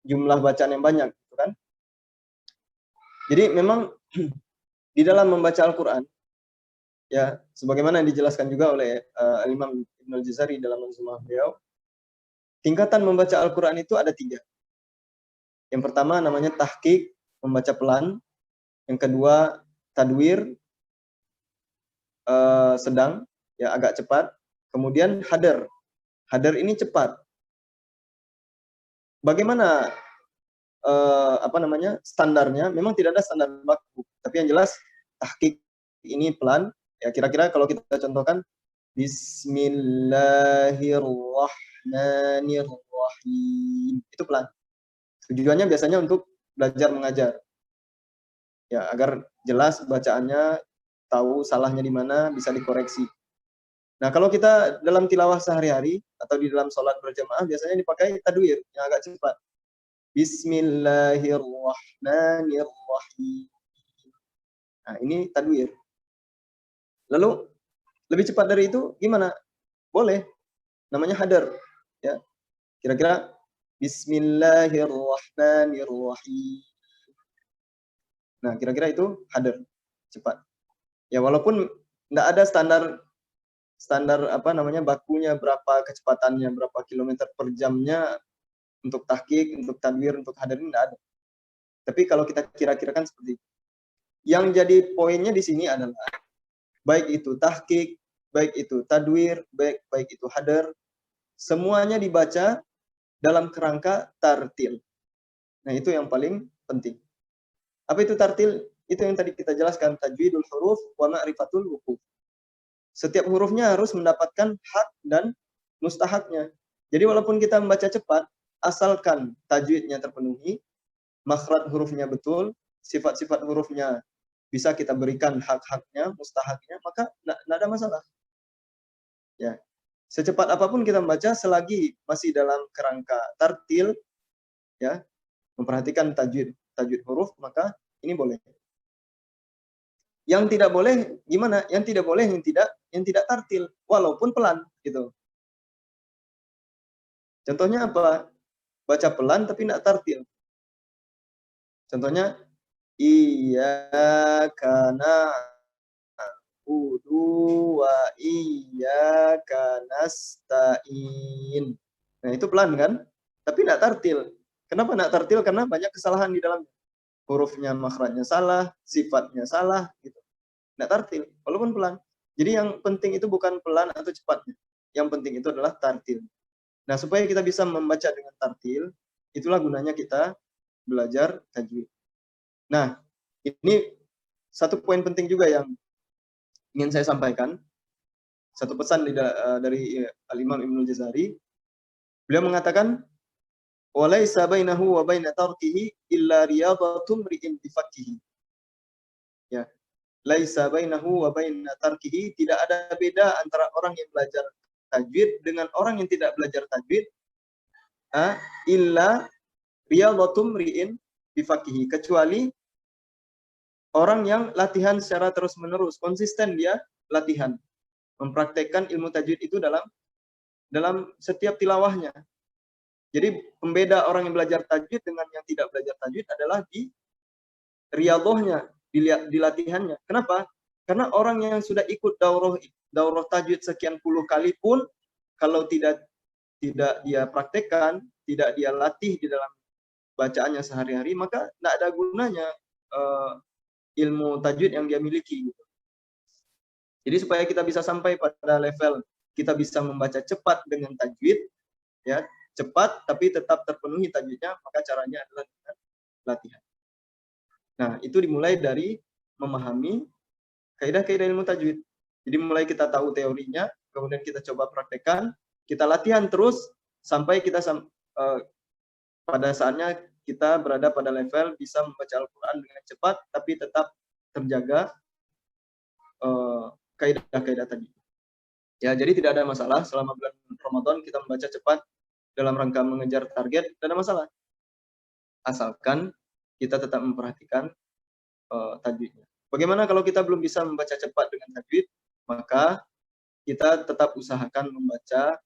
jumlah bacaan yang banyak, gitu kan? Jadi memang di dalam membaca Al-Quran, ya, sebagaimana yang dijelaskan juga oleh Imam Ibnu Al-Jazari dalam Manzumah beliau, tingkatan membaca Al-Quran itu ada 3. Yang pertama namanya tahqiq, membaca pelan. Yang kedua tadwir, sedang, ya, agak cepat. Kemudian hadar. Hadar ini cepat. Bagaimana standarnya? Memang tidak ada standar baku, tapi yang jelas tahqiq ini pelan. Ya, kira-kira kalau kita contohkan, Bismillahirrahmanirrahim, itu pelan. Tujuannya biasanya untuk belajar mengajar, ya, agar jelas bacaannya, tahu salahnya di mana, bisa dikoreksi. Nah, kalau kita dalam tilawah sehari-hari atau di dalam sholat berjamaah, biasanya dipakai tadwir yang agak cepat. Bismillahirrahmanirrahim. Nah, ini tadwir. Lalu lebih cepat dari itu gimana? Boleh. Namanya hadar, ya. Kira-kira Bismillahirrahmanirrahim. Nah, kira-kira itu hadar, cepat. Ya, walaupun tidak ada standar bakunya, berapa kecepatannya, berapa kilometer per jamnya untuk tahqiq, untuk tadwir, untuk hadar, ini tidak ada. Tapi kalau kita kira-kirakan seperti itu. Yang jadi poinnya di sini adalah baik itu tahqiq, baik itu tadwir, baik itu hadar, semuanya dibaca dalam kerangka tartil. Nah, itu yang paling penting. Apa itu tartil? Itu yang tadi kita jelaskan, tajwidul huruf wa ma'rifatul wuquf. Setiap hurufnya harus mendapatkan hak dan mustahaknya. Jadi walaupun kita membaca cepat, asalkan tajwidnya terpenuhi, makhraj hurufnya betul, sifat-sifat hurufnya bisa kita berikan hak-haknya, mustahaknya, maka tidak ada masalah. Ya, secepat apapun kita membaca, selagi masih dalam kerangka tartil, ya, memperhatikan tajwid tajwid huruf, maka ini boleh. Yang tidak boleh gimana? Yang tidak boleh yang tidak tartil walaupun pelan gitu. Contohnya apa? Baca pelan tapi tidak tartil. Contohnya iyyaka na'budu wa iyyaka nasta'in. Nah, itu pelan kan? Tapi tidak tartil. Kenapa tidak tartil? Karena banyak kesalahan di dalamnya. Hurufnya, makhrajnya salah, sifatnya salah gitu. Tidak tartil, walaupun pelan. Jadi yang penting itu bukan pelan atau cepatnya. Yang penting itu adalah tartil. Nah, supaya kita bisa membaca dengan tartil, itulah gunanya kita belajar tajwid. Nah, ini satu poin penting juga yang ingin saya sampaikan. Satu pesan dari Al-Imam Ibnul Jazari. Beliau mengatakan, "Walaisa bainahu wa baina tarkihi illa riyadatum ri'in bifaqhihi." Ya. Laisa bainahu wa baina tarkihi, tidak ada beda antara orang yang belajar tajwid dengan orang yang tidak belajar tajwid, illa riyadatum ri'in bifaqhihi, kecuali orang yang latihan secara terus-menerus, konsisten dia latihan, mempraktekkan ilmu tajwid itu dalam setiap tilawahnya. Jadi pembeda orang yang belajar tajwid dengan yang tidak belajar tajwid adalah di riyadhahnya, di latihannya. Kenapa? Karena orang yang sudah ikut daurah tajwid sekian puluh kali pun, kalau tidak dia praktekkan, tidak dia latih di dalam bacaannya sehari-hari, maka tidak ada gunanya ilmu tajwid yang dia miliki. Jadi supaya kita bisa sampai pada level kita bisa membaca cepat dengan tajwid, ya, cepat tapi tetap terpenuhi tajwidnya, maka caranya adalah dengan latihan. Nah, itu dimulai dari memahami kaidah-kaidah ilmu tajwid. Jadi mulai kita tahu teorinya, kemudian kita coba praktekkan, kita latihan terus sampai kita pada saatnya kita berada pada level bisa membaca Al-Quran dengan cepat, tapi tetap terjaga kaidah-kaidah tadi. Ya, jadi tidak ada masalah selama bulan Ramadan kita membaca cepat dalam rangka mengejar target, tidak ada masalah. Asalkan kita tetap memperhatikan tajwidnya. Bagaimana kalau kita belum bisa membaca cepat dengan tajwid? Maka kita tetap usahakan membaca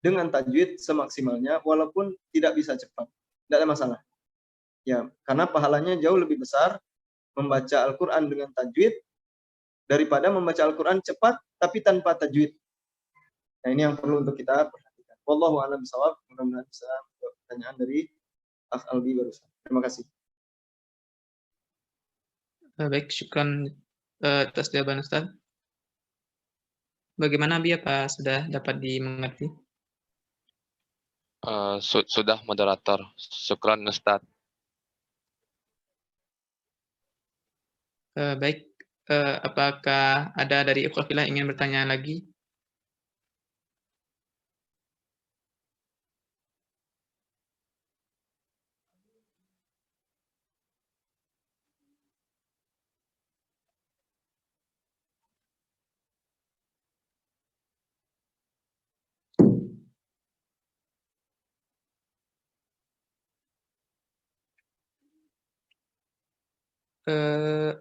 dengan tajwid semaksimalnya walaupun tidak bisa cepat. Tidak ada masalah. Ya, karena pahalanya jauh lebih besar membaca Al-Qur'an dengan tajwid daripada membaca Al-Qur'an cepat tapi tanpa tajwid. Nah, ini yang perlu untuk kita perhatikan. Wallahu a'lam bishawab. Mudah-mudahan bisa menjawab pertanyaan dari Akh Albi barusan. Terima kasih. Baik, syukran atas jawaban Ustaz. Bagaimana Abi, apa sudah dapat dimengerti? Sudah moderator. Syukran Ustaz. Baik, apakah ada dari ikhwah fillah ingin bertanya lagi?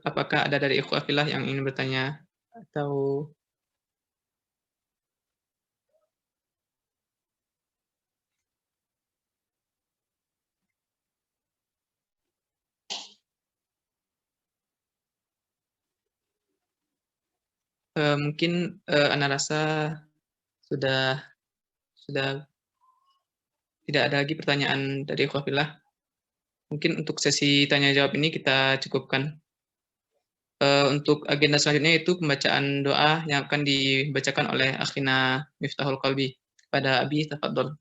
Apakah ada dari ikhwah fillah yang ingin bertanya atau mungkin Ana rasa sudah tidak ada lagi pertanyaan dari ikhwah fillah. Mungkin untuk sesi tanya jawab ini kita cukupkan. Untuk agenda selanjutnya itu pembacaan doa yang akan dibacakan oleh akhina Miftahul Qalbi. Kepada Abi, tafadhol.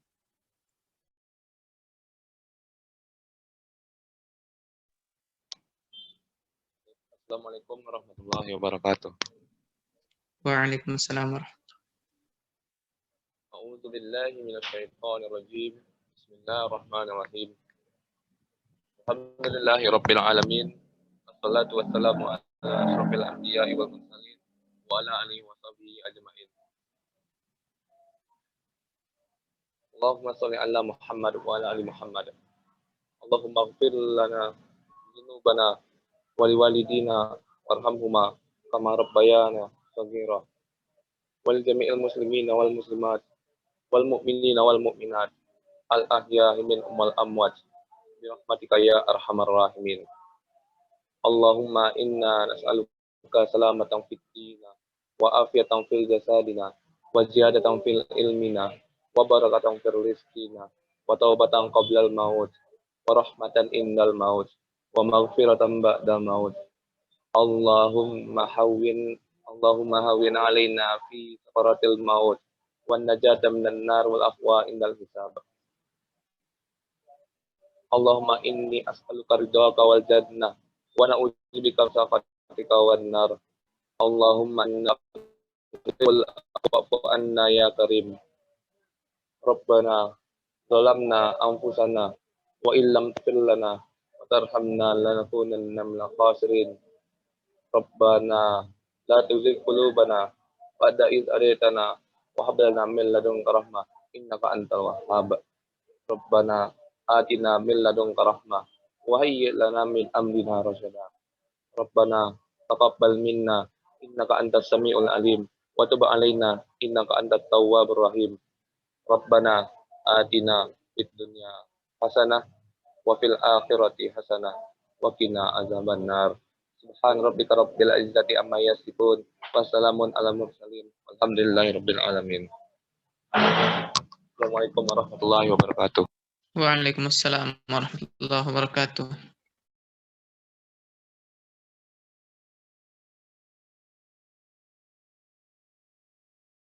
Assalamualaikum warahmatullahi wabarakatuh. Waalaikumsalam warahmatullahi A'udzu billahi minasyaitonir rajim. Bismillahirrahmanirrahim. Alhamdulillahi rabbil alamin. Wassalatu wassalamu ala asyrofil anbiya'i wal mursalin wa ala alihi wa sahbihi ajma'in. Allahumma shalli ala Muhammad wa ala ali Muhammad. Allahumma ighfir lana ذنوبنا ولوالدينا وارحمهما كما ربيانا صغيرا ولجميع المسلمين والمسلمات والمؤمنين والمؤمنات الأحياء منهم والأموات برحمتك يا أرحم الراحمين. اللهم إنا نسألك سلامة في الدين وعافية في جسدنا وزيادة في علمنا وبركة في رزقنا وتوبة قبل الموت ورحمة عند الموت ومغفرة بعد الموت. اللهم هون علينا في سكرات الموت والنجاة من النار والعفو عند الحساب. اللهم إني أسألك رضاك والجنة ونعوذ بك من سخطك والنار. اللهم إنك واعف عنا يا كريم. ربنا ظلمنا أنفسنا وإن لم تغفر لنا وترحمنا لنكونن من الخاسرين. ربنا لا تزغ قلوبنا بعد إذ هديتنا وهب لنا من لدنك رحمة إنك أنت الوهاب. ربنا آتنا من لدنك رحمة وهيئ لنا من أمرنا رشدا. ربنا تقبل منا إنك أنت السميع العليم وتب علينا إنك أنت التواب الرحيم. ربنا آتنا في الدنيا حسنة وفي الآخرة حسنة وقنا عذاب النار. سبحان ربك رب العزة عما يصفون وسلام على المرسلين والحمد لله رب العالمين. Assalamualaikum warahmatullahi wabarakatuh. Waalaikumsalam warahmatullahi wabarakatuh.